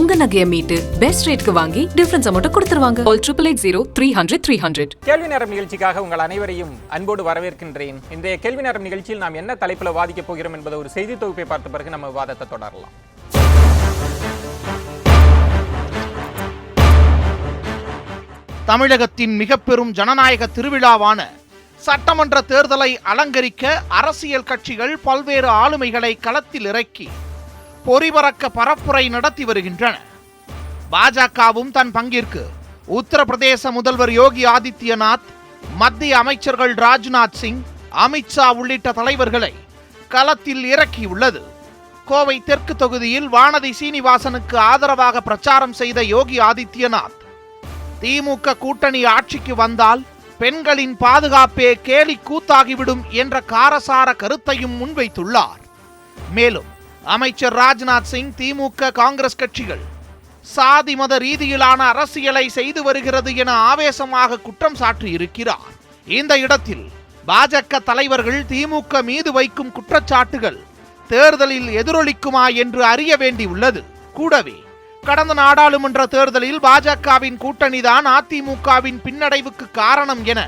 உங்க நகைய மீட்டு பெஸ்ட் ரேட்க்கு வாங்கி டிஃபரன்ஸ் அமௌண்ட் கொடுத்துருவாங்க. All 8880 கேள்வி நேரம் நிகழ்ச்சிக்காக உங்கள் அனைவரையும் அன்போடு வரவேற்கின்றேன். இன்றைய கேள்வி நேரம் நிகழ்ச்சியில் நாம் என்ன தலைப்பில் வாதிக்க போகிறோம் என்பதை ஒரு செய்தி தொகுப்பை பார்த்த பிறகு நம்ம விவாதத்தை தொடரலாம். தமிழகத்தின் மிக பெரும் ஜனநாயக திருவிழாவான சட்டமன்ற தேர்தலை அலங்கரிக்க அரசியல் கட்சிகள் பல்வேறு ஆளுமைகளை களத்தில் இறக்கி பொறிபறக்க பரப்புரை நடத்தி வருகின்றன. பாஜகவும் தன் பங்கிற்கு உத்தரப்பிரதேச முதல்வர் யோகி ஆதித்யநாத், மத்திய அமைச்சர்கள் ராஜ்நாத் சிங், அமித்ஷா உள்ளிட்ட தலைவர்களை களத்தில் இறக்கியுள்ளது. கோவை தெற்கு தொகுதியில் வானதி சீனிவாசனுக்கு ஆதரவாக பிரச்சாரம் செய்த யோகி ஆதித்யநாத், திமுக கூட்டணி ஆட்சிக்கு வந்தால் பெண்களின் பாதுகாப்பே கேலி கூத்தாகிவிடும் என்ற காரசார கருத்தையும் முன்வைத்துள்ளார். மேலும் அமைச்சர் ராஜ்நாத் சிங், திமுக காங்கிரஸ் கட்சிகள் சாதி மத ரீதியிலான அரசியலை செய்து வருகிறது என ஆவேசமாக குற்றம் சாட்டியிருக்கிறார். இந்த இடத்தில் பாஜக தலைவர்கள் திமுக மீது வைக்கும் குற்றச்சாட்டுகள் தேர்தலில் எதிரொலிக்குமா என்று அறிய வேண்டியுள்ளது. கூடவே கடந்த நாடாளுமன்ற தேர்தலில் பாஜகவின் கூட்டணிதான் அதிமுகவின் பின்னடைவுக்கு காரணம் என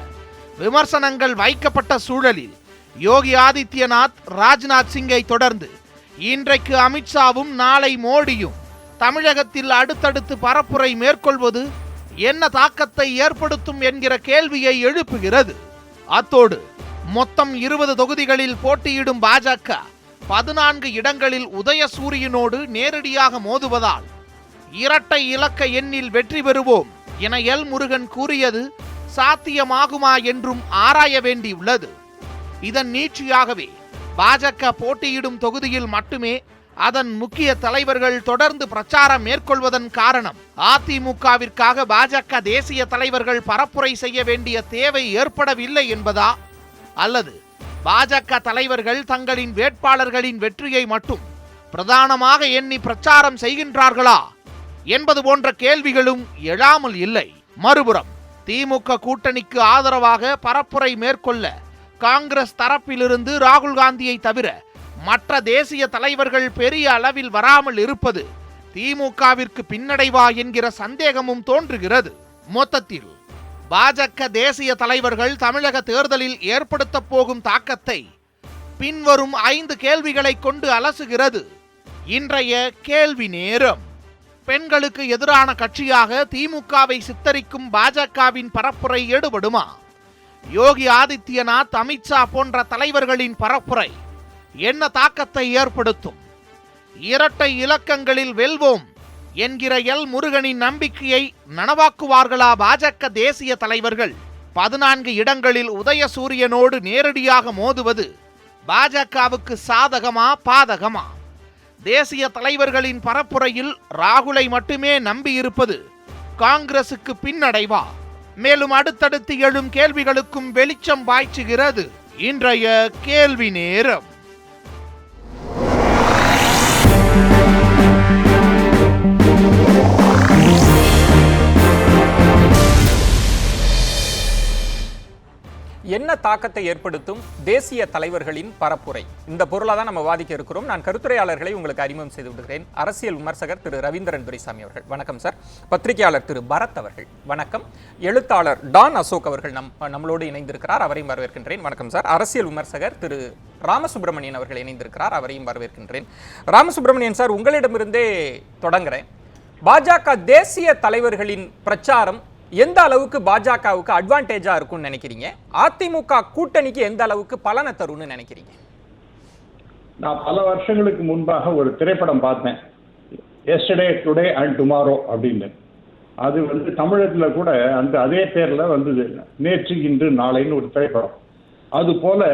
விமர்சனங்கள் வைக்கப்பட்ட சூழலில் யோகி ஆதித்யநாத், ராஜ்நாத் சிங்கை தொடர்ந்து இன்றைக்கு அமித்ஷாவும் நாளை மோடியும் தமிழகத்தில் அடுத்தடுத்து பரப்புரை மேற்கொள்வது என்ன தாக்கத்தை ஏற்படுத்தும் என்கிற கேள்வியை எழுப்புகிறது. அத்தோடு மொத்தம் 20 தொகுதிகளில் போட்டியிடும் பாஜக 14 இடங்களில் உதயசூரியனோடு நேரடியாக மோதுவதால் இரட்டை இலக்க எண்ணில் வெற்றி பெறுவோம் என எல் முருகன் கூறியது சாத்தியமாகுமா என்றும் ஆராய வேண்டியுள்ளது. இதன் நீட்சியாகவே பாஜக போட்டியிடும் தொகுதியில் மட்டுமே அதன் முக்கிய தலைவர்கள் தொடர்ந்து பிரச்சாரம் மேற்கொள்வதன் காரணம் அதிமுகவிற்காக பாஜக தேசிய தலைவர்கள் பரப்புரை செய்ய வேண்டிய தேவை ஏற்படவில்லை என்பதா, அல்லது பாஜக தலைவர்கள் தங்களின் வேட்பாளர்களின் வெற்றியை மட்டும் பிரதானமாக எண்ணி பிரச்சாரம் செய்கின்றார்களா என்பது போன்ற கேள்விகளும் எழாமல் இல்லை. மறுபுறம் திமுக கூட்டணிக்கு ஆதரவாக பரப்புரை மேற்கொள்ள காங்கிரஸ் தரப்பிலிருந்து ராகுல் காந்தியை தவிர மற்ற தேசிய தலைவர்கள் பெரிய அளவில் வராமல் இருப்பது திமுகவிற்கு பின்னடைவா என்கிற சந்தேகமும் தோன்றுகிறது. மொத்தத்தில் பாஜக தேசிய தலைவர்கள் தமிழக தேர்தலில் ஏற்படுத்த போகும் தாக்கத்தை பின்வரும் 5 கேள்விகளை கொண்டு அலசுகிறது இன்றைய கேள்வி நேரம். பெண்களுக்கு எதிரான கட்சியாக திமுகவை சித்தரிக்கும் பாஜகவின் பரப்புரை எடுபடுமா? யோகி ஆதித்யநாத், அமித்ஷா போன்ற தலைவர்களின் பரப்புரை என்ன தாக்கத்தை ஏற்படுத்தும்? இரட்டை இலக்கங்களில் வெல்வோம் என்கிற எல் முருகனின் நம்பிக்கையை நனவாக்குவார்களா பாஜக தேசிய தலைவர்கள்? 14 இடங்களில் உதயசூரியனோடு நேரடியாக மோதுவது பாஜகவுக்கு சாதகமா பாதகமா? தேசிய தலைவர்களின் பரப்புரையில் ராகுலை மட்டுமே நம்பியிருப்பது காங்கிரசுக்கு பின்னடைவா? மேலும் அடுத்தடுத்து எழும் கேள்விகளுக்கும் வெளிச்சம் பாய்ச்சுகிறது இன்றைய கேள்வி நேரம். என்ன தாக்கத்தை ஏற்படுத்தும் தேசிய தலைவர்களின் பரப்புரை? இந்த பொருளை தான் நம்ம வாதிக்க இருக்கிறோம். நான் கருத்துரையாளர்களை உங்களுக்கு அறிமுகம் செய்து விடுகிறேன். அரசியல் விமர்சகர் திரு ரவீந்திரன் துரைசாமி அவர்கள் வணக்கம் சார். பத்திரிகையாளர் திரு பரத் அவர்கள் வணக்கம். எழுத்தாளர் டான் அசோக் அவர்கள் நம்மளோடு இணைந்திருக்கிறார், அவரையும் வரவேற்கின்றேன். வணக்கம் சார். அரசியல் விமர்சகர் திரு ராமசுப்ரமணியன் அவர்கள் இணைந்திருக்கிறார், அவரையும் வரவேற்கின்றேன். ராமசுப்ரமணியன் சார், உங்களிடமிருந்தே தொடங்குறேன். பாஜக தேசிய தலைவர்களின் பிரச்சாரம் எந்த அளவுக்கு பாஜகவுக்கு அட்வான்டேஜா இருக்கும்னு நினைக்கிறீங்க? அதிமுக கூட்டணிக்கு எந்த அளவுக்கு பலனை தரும்னு நினைக்கிறீங்க? நான் பல வருஷங்களுக்கு முன்பாக ஒரு திரைப்படம் பார்த்தேன், எஸ்டர்டே டுடே அண்ட் டுமாரோ அப்படின்னு. அது தமிழகத்தில் கூட அதே பேர்ல வந்தது, நேற்று இன்று நாளைன்னு ஒரு திரைப்படம். அது போல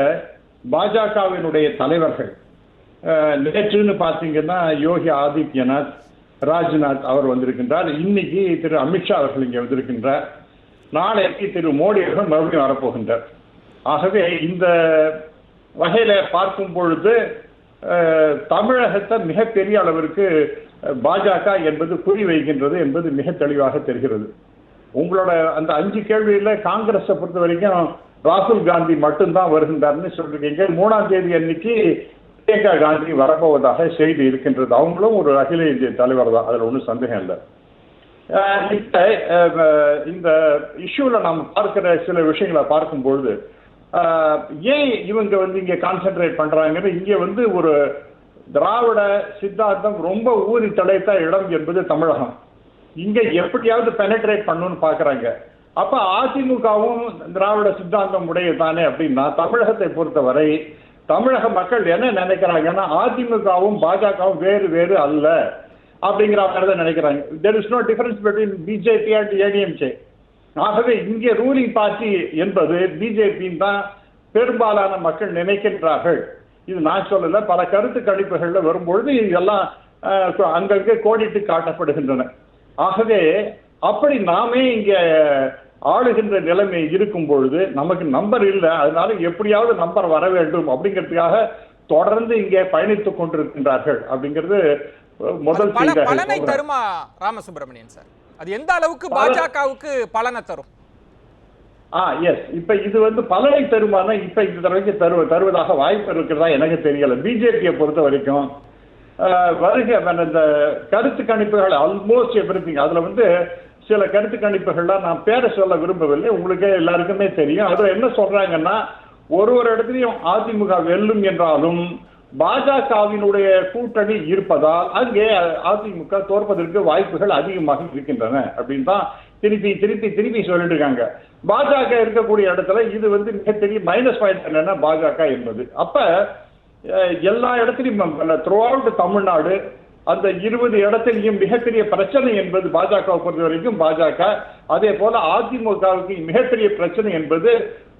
பாஜகவினுடைய தலைவர்கள் நேற்றுன்னு பார்த்தீங்கன்னா யோகி ஆதித்யநாத், ராஜ்நாத் அவர் வந்திருக்கின்றார். இன்னைக்கு திரு அமித்ஷா அவர்கள் இங்கே வந்திருக்கின்றார். நாளைக்கு திரு மோடி அவர்கள் மறுபடியும் வரப்போகின்றார். ஆகவே இந்த வகையில பார்க்கும் பொழுது தமிழகத்தை மிகப்பெரிய அளவிற்கு பாஜக என்பது குறி வைக்கின்றது என்பது மிக தெளிவாக தெரிகிறது. உங்களோட அந்த 5 கேள்வியில காங்கிரஸை பொறுத்த வரைக்கும் ராகுல் காந்தி மட்டும்தான் வருகின்றார்னு சொல்றீங்க. 3ஆம் தேதி அன்னைக்கு பிரியங்கா காந்தி வரப்போவதாக செய்தி இருக்கின்றது. அவங்களும் ஒரு அகில இந்திய தலைவர் தான், அதுல ஒன்றும் சந்தேகம் இல்லை. இந்த இஷ்யூல நாம் பார்க்கிற சில விஷயங்களை பார்க்கும்பொழுது ஏன் இவங்க இங்க கான்சென்ட்ரேட் பண்றாங்க, இங்க ஒரு திராவிட சித்தாந்தம் ரொம்ப ஊறி தலைத்த இடம் என்பது தமிழகம். இங்க எப்படியாவது பெனட்ரேட் பண்ணணும்னு பாக்குறாங்க. அப்ப அதிமுகவும் திராவிட சித்தாந்தம் உடையதானே அப்படின்னா, தமிழகத்தை பொறுத்தவரை தமிழக மக்கள் என்ன நினைக்கிறாங்கன்னா, அதிமுகவும் பாஜகவும் வேறு வேறு அல்ல அப்படிங்கிற மாதிரி தான் நினைக்கிறாங்க. there is no difference between BJP and ADMK. ஆகவே இங்கே ரூலிங் பார்ட்டி என்பது பிஜேபி தான் பெரும்பாலான மக்கள் நினைக்கின்றார்கள். இது நான் சொல்லல, பல கருத்து கணிப்புகள்ல வரும்பொழுது இதெல்லாம் அங்கங்கே கோடிட்டு காட்டப்படுகின்றன. ஆகவே அப்படி நாமே இங்க ஆளுகின்ற நிலைமை இருக்கும் பொழுது நமக்கு நம்பர் இல்லை, அதனால எப்படியாவது நம்பர் வர வேண்டும் அப்படிங்கிறதுக்காக தொடர்ந்து இங்கே பயணித்துக் கொண்டிருக்கின்றார்கள் அப்படிங்கிறது முதல் பலனை தருமா ராமசுப்ரமணியன் சார்? அது எந்த அளவுக்கு பாஜகவுக்கு பலனை தரும்? எஸ், இப்ப இது பலனை தருமானா இப்ப இந்த தடவைக்கு தருவதாக வாய்ப்பு இருக்கிறதா எனக்கு தெரியல. பிஜேபியை பொறுத்த வரைக்கும் வருகை இந்த கருத்து கணிப்புகள் ஆல்மோஸ்ட் எவ்ரிதிங், அதுல சில கருத்து கணிப்புகள்லாம் நான் பேரை சொல்ல விரும்பவில்லை, உங்களுக்கு எல்லாருக்குமே தெரியும். அதுல என்ன சொல்றாங்கன்னா, ஒரு இடத்துலையும் அதிமுக வெல்லும் என்றாலும் பாஜகவினுடைய கூட்டணி இருப்பதால் அங்கே அதிமுக தோற்பதற்கு வாய்ப்புகள் அதிகமாக இருக்கின்றன அப்படின்னு தான் திருப்பி திருப்பி திருப்பி சொல்லிட்டு இருக்காங்க. பாஜக இருக்கக்கூடிய இடத்துல இது மிகப்பெரிய மைனஸ் பாயிண்ட் என்னன்னா பாஜக என்பது. அப்ப எல்லா இடத்துலையும் த்ரூ அவுட் தமிழ்நாடு அந்த 20 இடத்திலையும் மிகப்பெரிய பிரச்சனை என்பது பாஜகவை பொறுத்த வரைக்கும் பாஜக, அதே போல அதிமுகவுக்கு மிகப்பெரிய பிரச்சனை என்பது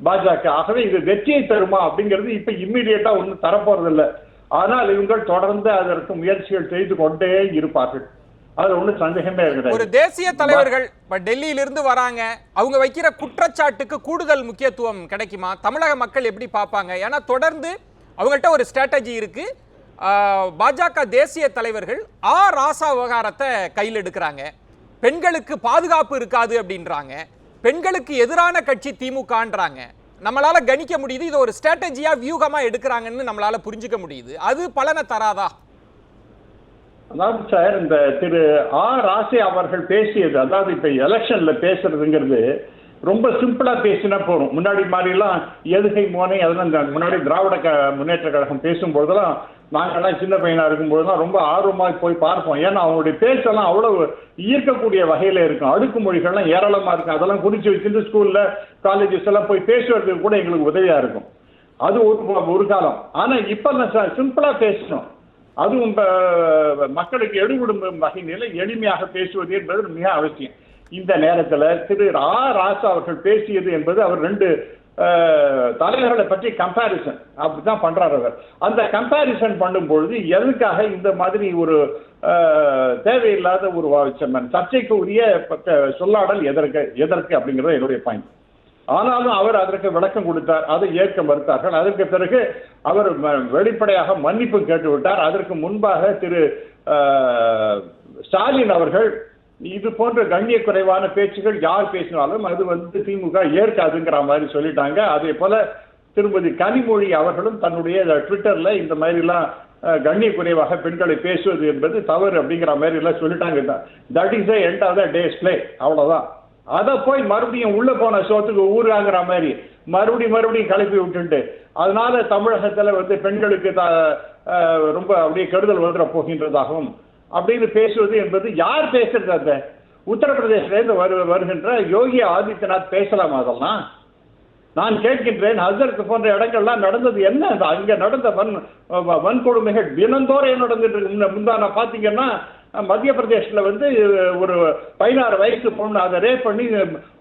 பாஜக. ஆகவே இது வெற்றியை தருமா அப்படிங்கிறது இப்ப இம்மிடியேட்டா ஒன்றும் தரப்போறதில்லை. ஆனால் இவங்கள் தொடர்ந்து அதற்கு முயற்சிகள் செய்து கொண்டே இருப்பார்கள், அது ஒன்றும் சந்தேகமே இருக்கிறது. ஒரு தேசிய தலைவர்கள் டெல்லியிலிருந்து வராங்க, அவங்க வைக்கிற குற்றச்சாட்டுக்கு கூடுதல் முக்கியத்துவம் கிடைக்குமா? தமிழக மக்கள் எப்படி பார்ப்பாங்க? ஏன்னா தொடர்ந்து அவங்கள்ட்ட ஒரு ஸ்ட்ராட்டஜி இருக்கு. பாஜக தேசிய தலைவர்கள் ராசா விவகாரத்தை கையில் எடுக்கிறாங்க, பெண்களுக்கு பாதுகாப்பு இருக்காது அப்படின்றாங்க, பெண்களுக்கு எதிரான கட்சி திமுகன்றாங்க. நம்மளால கணிக்க முடியுது, இது ஒரு ஸ்ட்ராட்டஜியா வியூகமா எடுக்கிறாங்கன்னு நம்மளால புரிஞ்சுக்க முடியுது. அது பலனை தராதா? அதாவது சார், இந்த திரு ராசே அவர்கள் பேசியது, அதாவது இப்ப எலெக்ஷன்ல பேசுறதுங்கிறது ரொம்ப சிம்பிளா பேசினா போறோம். முன்னாடி மாதிரிலாம் எதுகை மோனை அதெல்லாம் முன்னாடி திராவிட முன்னேற்ற கழகம் பேசும்போதெல்லாம் நாங்கெல்லாம் சின்ன பையனா இருக்கும்போதுலாம் ரொம்ப ஆர்வமாக போய் பார்ப்போம். ஏன்னா அவங்களுடைய பேச்செல்லாம் அவ்வளவு ஈர்க்கக்கூடிய வகையில இருக்கும், அடுக்குமொழிகள்லாம் ஏராளமா இருக்கும். அதெல்லாம் குறிச்சு வச்சுட்டு ஸ்கூல்ல காலேஜஸ் எல்லாம் போய் பேசுவதற்கு கூட எங்களுக்கு உதவியா இருக்கும். அது ஒரு காலம். ஆனா இப்ப சிம்பிளா பேசணும், அதுவும் மக்களுக்கு எடுபடும் வகையில எளிமையாக பேசுவது என்பது மிக அவசியம். இந்த நேரத்தில் திரு ராசா அவர்கள் பேசியது என்பது அவர் 2 தலைவர்களை பற்றி கம்பேரிசன் அப்படிதான் பண்றாரு அவர். அந்த கம்பேரிசன் பண்ணும்பொழுது எதுக்காக இந்த மாதிரி ஒரு தேவையில்லாத ஒரு சர்ச்சைக்கு உரிய சொல்லாடல் எதற்கு அப்படிங்கிறது என்னுடைய பாயிண்ட். ஆனாலும் அவர் அதற்கு விளக்கம் கொடுத்தார், அதை ஏற்க மறுத்தார்கள். அதற்கு பிறகு அவர் வெளிப்படையாக மன்னிப்பு கேட்டுவிட்டார். அதற்கு முன்பாக திரு ஸ்டாலின் அவர்கள் இது போன்ற கண்ணிய குறைவான பேச்சுகள் யார் பேசினாலும் அது திமுக ஏற்காதுங்கிற மாதிரி சொல்லிட்டாங்க. அதே போல திருமதி கனிமொழி அவர்களும் தன்னுடைய ட்விட்டர்ல இந்த மாதிரி எல்லாம் கண்ணிய குறைவாக பெண்களை பேசுவது என்பது தவறு அப்படிங்கிற மாதிரி எல்லாம் சொல்லிட்டாங்க. That is the end of the day's play, அவ்வளவுதான். அதை போய் மறுபடியும் உள்ள போன சோத்துக்கு ஊருங்கிற மாதிரி மறுபடியும் கிளப்பி விட்டுட்டு, அதனால தமிழகத்துல பெண்களுக்கு ரொம்ப அப்படியே கெடுதல் வந்துட போகின்றதாகவும் அப்படின்னு பேசுவது என்பது யார் பேசுறது? அந்த உத்தரப்பிரதேசிலிருந்து வருகின்ற யோகி ஆதித்யநாத் பேசலாமா? அதெல்லாம் நான் கேட்கின்றேன். ஹசரத் போன்ற இடங்கள்லாம் நடந்தது என்ன? அங்க நடந்த வன்கொடுமைகள் தினந்தோறும் நடந்துட்டு இருக்கு. முந்தான பாத்தீங்கன்னா மத்திய பிரதேசத்துல ஒரு 16 வயசு பொண்ணு அதை ரேப் பண்ணி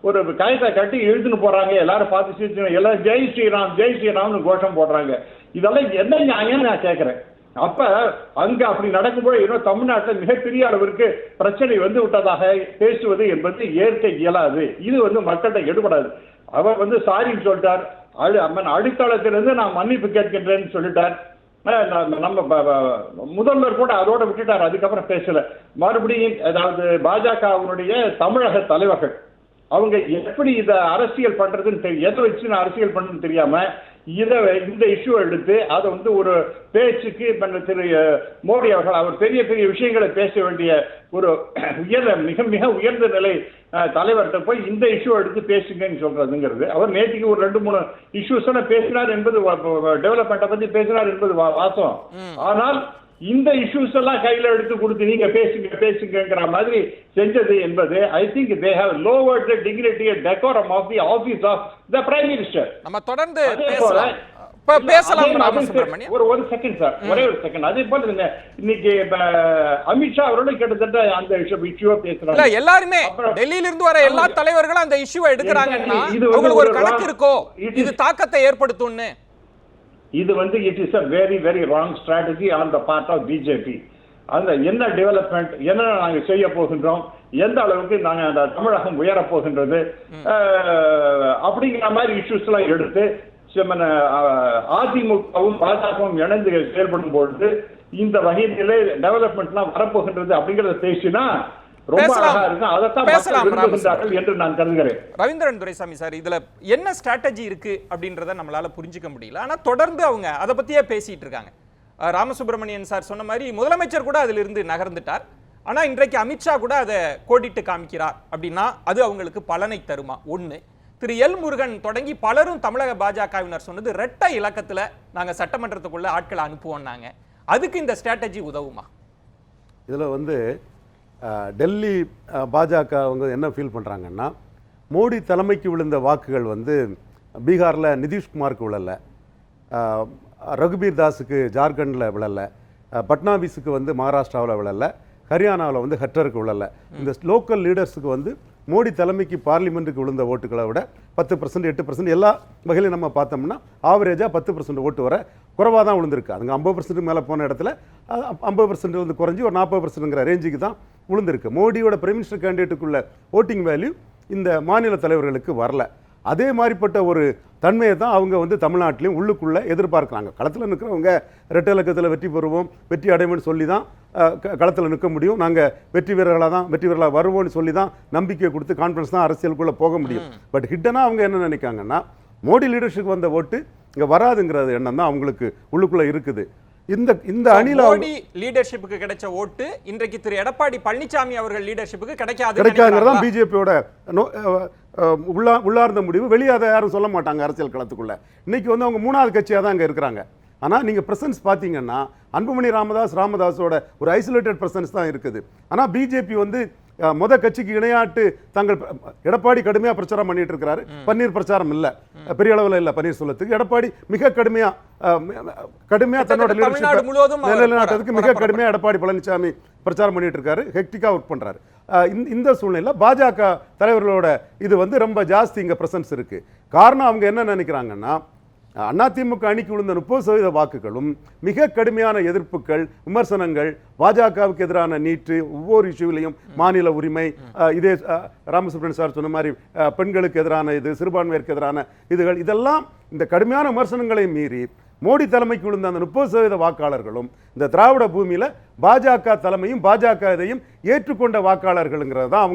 ஒரு காயத்தை கட்டி இழுத்துன்னு போறாங்க. எல்லாரும் பார்த்து எல்லாம் ஜெய் ஸ்ரீராம்னு கோஷம் போடுறாங்க. இதெல்லாம் என்ன நியாயம் நான் கேட்கிறேன். அப்ப அங்க அப்படி நடக்கும்போது இன்னும் தமிழ்நாட்டில் மிகப்பெரிய அளவிற்கு பிரச்சனை விட்டதாக பேசுவது என்பது ஏற்க இயலாது. இது மக்கள்கிட்ட எடுபடாது. அவர் சாரின்னு சொல்லிட்டார், அடித்தளத்திலிருந்து நான் மன்னிப்பு கேட்கின்றேன்னு சொல்லிட்டார். நம்ம முதல்வர் கூட அதோட விட்டுட்டார், அதுக்கப்புறம் பேசல. மறுபடியும் அதாவது பாஜகவினுடைய தமிழக தலைவர்கள் அவங்க எப்படி இதை அரசியல் பண்றதுன்னு தெரியும், எதை வச்சு நான் அரசியல் பண்றதுன்னு தெரியாம இந்த இஷ்யூ எடுத்து அதை வந்து ஒரு பேச்சுக்கு திரு மோடி அவர்கள் அவர் பெரிய பெரிய விஷயங்களை பேச வேண்டிய ஒரு மிக மிக உயர்ந்த நிலை தலைவர்கிட்ட போய் இந்த இஷ்யூ எடுத்து பேசுங்கன்னு சொல்றதுங்கிறது, அவர் நேற்றுக்கு ஒரு 2-3 இஷ்யூஸ் பேசினார் என்பது, டெவலப்மெண்ட்டை பத்தி பேசினார் என்பது வாசம். ஆனால் இந்த இஷ்யூஸ் எல்லாம் கையில எடுத்து கொடுத்து நீங்க பேசுங்கிற மாதிரி செஞ்சது என்பது I think they have lowered the dignity and decorum of the office of the prime minister. நம்ம தொடர்ந்து பேசலாம். ஒரு செகண்ட் சார், ஒரே ஒரு செகண்ட். அதே போல இன்னைக்கு அமித்ஷா அவரோட கிட்டத்தட்ட அந்த இஷ்யூவை பேசுறாங்க. எல்லாருமே டெல்லியில இருந்து வர எல்லா தலைவர்களும் அந்த இஷ்யூவை எடுக்கிறாங்கன்னா உங்களுக்கு ஒரு கணக்கு இருக்கோ இது தாக்கத்தை ஏற்படுத்தும்னு. இது வந்து it is a very very wrong strategy on the part of BJP. அந்த என்ன டெவலப்மெண்ட் என்ன நாங்க செய்ய போகின்றோம், எந்த அளவுக்கு நாங்க அந்த தமிழகம் உயர போகின்றது அப்படிங்கிற மாதிரி இஷ்யூஸ் எல்லாம் எடுத்து அதிமுகவும் பாஜகவும் இணைந்து செயல்படும் பொழுது இந்த வகையிலே டெவலப்மெண்ட்லாம் வரப்போகின்றது அப்படிங்கறத பேசினா என்று நான் கருதுகிறேன். ரவீந்திரன் துரைசாமி சார், இதுல என்ன ஸ்ட்ராட்டஜி இருக்கு அப்படின்றத நம்மளால புரிஞ்சுக்க முடியல. ஆனா தொடர்ந்து அவங்க அதை பத்தியே பேசிட்டு இருக்காங்க. ராமசுப்ரமணியன் சார் சொன்ன மாதிரி முதலமைச்சர் கூட அதுல இருந்து நகர்ந்துட்டார். ஆனா இன்றைக்கு அமித்ஷா கூட அதை கோடிட்டு காமிக்கிறார் அப்படின்னா அது அவங்களுக்கு பலனை தருமா? ஒண்ணு. திரு எல் முருகன் தொடங்கி பலரும் தமிழக பாஜகவினர் சொன்னது ரெட்டை இலக்கத்துல நாங்க சட்டமன்றத்துக்குள்ள ஆட்களை அனுப்புவோம்னாங்க. அதுக்கு இந்த ஸ்ட்ராட்டஜி உதவுமா? இதுல வந்து டெல்லி பாஜக அவங்க என்ன ஃபீல் பண்ணுறாங்கன்னா, மோடி தலைமைக்கு விழுந்த வாக்குகள் வந்து பீகாரில் நிதிஷ்குமாருக்கு விழலை, ரகுபீர் தாஸுக்கு ஜார்க்கண்டில் விழலை, பட்னாவிஸுக்கு வந்து மகாராஷ்டிராவில் விழலை, ஹரியானாவில் வந்து ஹட்டருக்கு விழலை. இந்த லோக்கல் லீடர்ஸுக்கு வந்து மோடி தலைமைக்கு பார்லிமெண்ட்டுக்கு விழுந்த ஓட்டுகளை விட 10%, 8% எல்லா வகையிலும் நம்ம பார்த்தோம்னா ஆவரேஜாக 10% ஓட்டு வர குறைவாக தான் விழுந்திருக்கு. அதுங்க 50% மேலே போன இடத்துல 50% வந்து குறைஞ்சி ஒரு 40%ங்கிற ரேஞ்சுக்கு தான் விழுந்திருக்கு. மோடியோட பிரைம் மினிஸ்டர் கேண்டிடேட்டுக்குள்ள ஓட்டிங் வேல்யூ இந்த மாநில தலைவர்களுக்கு வரல. அதே மாதிரிப்பட்ட ஒரு தன்மையை தான் அவங்க வந்து தமிழ்நாட்டிலையும் உள்ளுக்குள்ளே எதிர்பார்க்குறாங்க. களத்தில் நிற்கிறவங்க ரெட்டை இலக்கத்தில் வெற்றி பெறுவோம், வெற்றி அடைவோம்னு சொல்லி தான் களத்தில் நிற்க முடியும். நாங்கள் வெற்றி வீரர்களாக வருவோம்னு சொல்லி தான் நம்பிக்கை கொடுத்து கான்ஃபிடன்ஸ் தான் அரசியலுக்குள்ளே போக முடியும். பட் ஹிட்டனாக அவங்க என்ன நினைக்காங்கன்னா, மோடி லீடர்ஷிப் வந்த ஓட்டு இங்கே வராதுங்கிறது எண்ணம் தான் அவங்களுக்கு உள்ளுக்குள்ளே இருக்குது. இந்த அணில மோடி லீடர்ஷிப்புக்கு கிடைச்ச ஓட்டு இன்றைக்கு திரு எடப்பாடி பழனிசாமி அவர்கள் லீடர்ஷிப்புக்கு கிடைக்காதுங்கிறதா பிஜேபியோட உள்ளார்ந்த முடிவு. வெளியே அதை யாரும் சொல்ல மாட்டாங்க அரசியல் களத்துக்குள்ள. இன்னைக்கு வந்து அவங்க 3வது கட்சியாக தான் அங்கே இருக்கிறாங்க. ஆனால் நீங்கள் பிரசன்ஸ் பார்த்தீங்கன்னா அன்புமணி ராமதாஸோட ஒரு ஐசோலேட்டட் பிரசன்ஸ் தான் இருக்குது. ஆனால் பிஜேபி வந்து கட்சிக்கு இணையாட்டு தங்கள் எடப்பாடி கடுமையாக பிரச்சாரம் பண்ணிட்டு இருக்கிறாரு. பன்னீர் பிரச்சாரம் இல்லை, பெரிய அளவில் இல்லை. பன்னீர் சொல்லத்துக்கு எடப்பாடி மிக கடுமையாக தன்னோட நிலைநாட்டுறதுக்கு மிக கடுமையாக எடப்பாடி பழனிசாமி பிரச்சாரம் பண்ணிட்டு இருக்காரு, ஹெக்டிக்காக ஒர்க் பண்றாரு. இந்த சூழ்நிலையில் பாஜக தலைவர்களோட இது வந்து ரொம்ப ஜாஸ்தி இங்கே பிரசன்ஸ் இருக்கு. காரணம் அவங்க என்ன நினைக்கிறாங்கன்னா, அதிமுக அணிக்கு விழுந்த 30% வாக்குகளும் மிக கடுமையான எதிர்ப்புகள், விமர்சனங்கள், பாஜகவுக்கு எதிரான நீட்டு, ஒவ்வொரு இஷ்யூவிலையும் மாநில உரிமை, இதே ராமசுப்ரமணியன் சார் சொன்ன மாதிரி பெண்களுக்கு எதிரான இது, சிறுபான்மையருக்கு எதிரான இதுகள், இதெல்லாம் இந்த கடுமையான விமர்சனங்களை மீறி மோடி தலைமைக்கு விழுந்த அந்த 30% வாக்காளர்களும் இந்த திராவிட பூமியில பாஜக தலைமையும் பாஜக இதையும் ஏற்றுக்கொண்ட வாக்காளர்கள்ங்கிறது தான்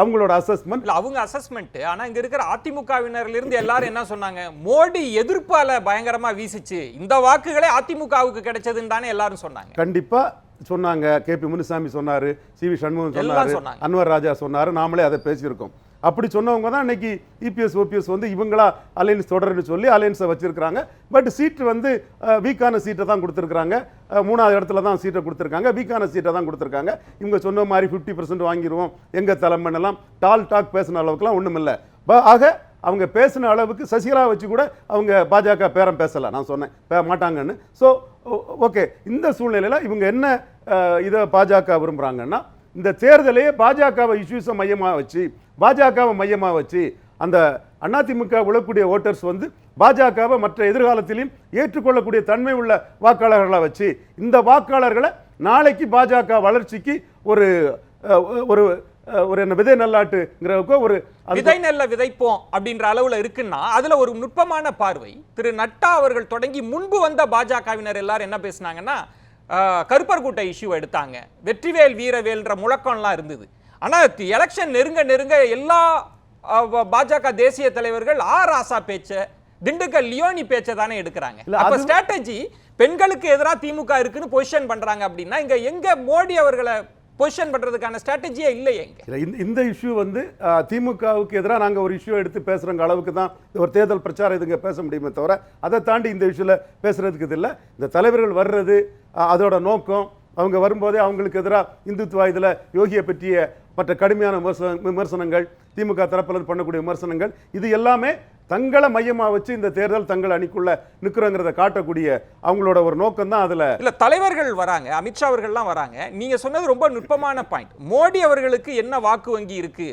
அவங்களோட அசஸ்மெண்ட். அவங்க அசஸ்மெண்ட். ஆனா இங்க இருக்கிற அதிமுகவினர்ல இருந்து எல்லாரும் என்ன சொன்னாங்க, மோடி எதிர்ப்பால பயங்கரமா வீசிச்சு, இந்த வாக்குகளே அதிமுகவுக்கு கிடைச்சதுன்னு தானே எல்லாரும் சொன்னாங்க. கண்டிப்பா சொன்னாங்க. கேபி முனுசாமி சொன்னாரு, சிவி சண்முகம் சொன்னாரு, அன்வர் ராஜா சொன்னாரு, நாமளே அதை பேசியிருக்கோம். அப்படி சொன்னவங்க தான் இன்னைக்கு இபிஎஸ் ஓபிஎஸ் வந்து இவங்களா அலையன்ஸ் தொடர்னு சொல்லி அலையன்ஸை வச்சிருக்காங்க. பட் சீட்டு வந்து வீக்கான சீட்டை தான் கொடுத்துருக்காங்க. 3வது இடத்துல தான் சீட்டை கொடுத்துருக்காங்க, வீக்கான சீட்டை தான் கொடுத்துருக்காங்க. இவங்க சொன்ன மாதிரி 50% வாங்கிடுவோம், எங்க தலைமைன்னெல்லாம் டாக் பேசின அளவுக்குலாம் ஒன்றும் இல்லை. ஆக அவங்க பேசின அளவுக்கு சசிகலா வச்சு கூட அவங்க பாஜக பேரம் பேசலை. நான் சொன்னேன் மாட்டாங்கன்னு. ஸோ ஓகே, இந்த சூழ்நிலையில் இவங்க என்ன இதை பாஜக விரும்புகிறாங்கன்னா, இந்த தேர்தலையே பாஜகவை இஷ்யூஸை மையமாக வச்சு அந்த அதிமுக விழக்கூடிய ஓட்டர்ஸ் வந்து பாஜகவை மற்ற எதிர்காலத்திலையும் ஏற்றுக்கொள்ளக்கூடிய தன்மை உள்ள வாக்காளர்களை வச்சு இந்த வாக்காளர்களை நாளைக்கு பாஜக வளர்ச்சிக்கு ஒரு விதை நல்லாட்டுங்கிறதுக்கு ஒரு விதை நெல்ல விதைப்போம் அப்படின்ற அளவுல இருக்குன்னா அதுல ஒரு நுட்பமான பார்வை. திரு நட்டா அவர்கள் தொடங்கி முன்பு வந்த பாஜகவினர் எல்லாரும் என்ன பேசினாங்கன்னா, கருப்பர் கூட்ட இஷ்யூ எடுத்தாங்க, வெற்றிவேல் வீரவேல்ன்ற முழக்கம்லாம் இருந்தது. ஆனா எலெக்ஷன் நெருங்க எல்லா பாஜக தேசிய தலைவர்கள் ராசா பேச்ச, திண்டுக்கல் லியோனி பேச்சை தானே எடுக்கிறாங்க. அப்ப ஸ்ட்ராட்டஜி பெண்களுக்கு எதிராக திமுக இருக்குன்னு பொசிஷன் பண்றாங்க அப்படின்னா இங்க எங்க மோடி அவர்களை பொசிஷன் பண்றதுக்கான ஸ்ட்ராட்டஜியே இல்லையே. இந்த இஷ்யூ வந்து திமுகவுக்கு எதிராக நாங்கள் ஒரு இஷ்யூ எடுத்து பேசுகிற அளவுக்கு தான் ஒரு தேர்தல் பிரச்சாரம் இதுங்க பேச முடியுமே தவிர அதை தாண்டி இந்த இஷ்யூவில் பேசுறதுக்கு இது இல்லை. இந்த தலைவர்கள் வர்றது அதோட நோக்கம், அவங்க வரும்போதே அவங்களுக்கு எதிராக இந்துத்துவா இதில் யோகியை பற்றிய மற்ற கடுமையான விமர்சனங்கள், திமுக தரப்பில் பண்ணக்கூடிய விமர்சனங்கள், இது எல்லாமே தங்களை மையமா வச்சு இந்த தேர்தல் தங்கள் அணிக்குள்ள நிக்கிறோங்கிறத காட்டக்கூடிய அவங்களோட ஒரு நோக்கம் தான். அதுல இல்ல தலைவர்கள் வராங்க, அமித்ஷா அவர்கள்லாம் வராங்க. நீங்க சொன்னது ரொம்ப நுட்பமான பாயிண்ட். மோடி அவர்களுக்கு என்ன வாக்கு வங்கி இருக்கு,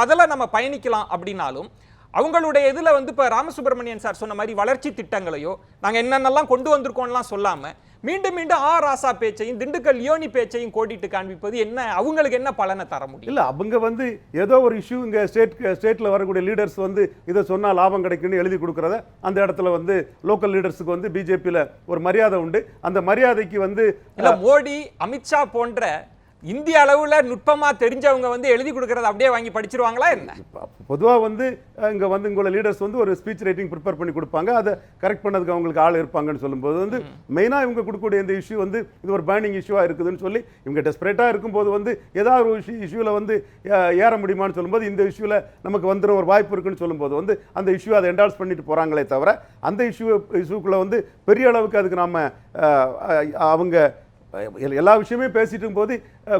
அதில் நம்ம பயணிக்கலாம் அப்படின்னாலும் அவங்களுடைய இதுல வந்து இப்ப ராமசுப்ரமணியன் சார் சொன்ன மாதிரி வளர்ச்சி திட்டங்களையோ நாங்க என்னென்னலாம் கொண்டு வந்திருக்கோம்லாம் சொல்லாம மீண்டும் மீண்டும் ராசா பேச்சையும் திண்டுக்கல் லியோனி பேச்சையும் கோடிட்டு காண்பிப்பது என்ன, அவங்களுக்கு என்ன பலனை தர முடியும்? இல்ல அவங்க வந்து ஏதோ ஒரு இஷ்யூ இங்க ஸ்டேட்ல வரக்கூடிய லீடர்ஸ் வந்து இதை சொன்னா லாபம் கிடைக்குன்னு எழுதி கொடுக்கறத அந்த இடத்துல வந்து லோக்கல் லீடர்ஸுக்கு வந்து பிஜேபியில ஒரு மரியாதை உண்டு. அந்த மரியாதைக்கு வந்து இல்ல மோடி அமித்ஷா போன்ற இந்திய அளவுல நுட்பமா தெரிஞ்சவங்க வந்து எழுதி கொடுக்கறத அப்படியே வாங்கி படிச்சிருவாங்களா என்ன? பொதுவா வந்து இங்க வந்து உங்களோட லீடர்ஸ் வந்து ஒரு ஸ்பீச் ரைட்டிங் ப்ரிப்பேர் பண்ணி கொடுப்பாங்க, அதை கரெக்ட் பண்ணதுக்கு அவங்களுக்கு ஆள் இருப்பாங்கன்னு சொல்லும்போது வந்து மெயினா இவங்க கொடுக்கக்கூடிய இந்த இஷ்யூ வந்து இது ஒரு பேர்னிங் இஷ்யூவா இருக்குதுன்னு சொல்லி இவங்க டெஸ்பரேட்டா இருக்கும்போது வந்து ஏதாவது ஒரு இஷ்யூல வந்து ஏற முடியுமான்னு சொல்லும்போது இந்த இஷ்யூல நமக்கு வந்துடும் ஒரு வாய்ப்பு இருக்குன்னு சொல்லும்போது வந்து அந்த இஷ்யூ அதை என்டால்ஸ் பண்ணிட்டு போறாங்களே தவிர அந்த இஷ்யூக்குள்ள வந்து பெரிய அளவுக்கு அதுக்கு நாம அவங்க எல்லா விஷயமே பேசிட்டு போது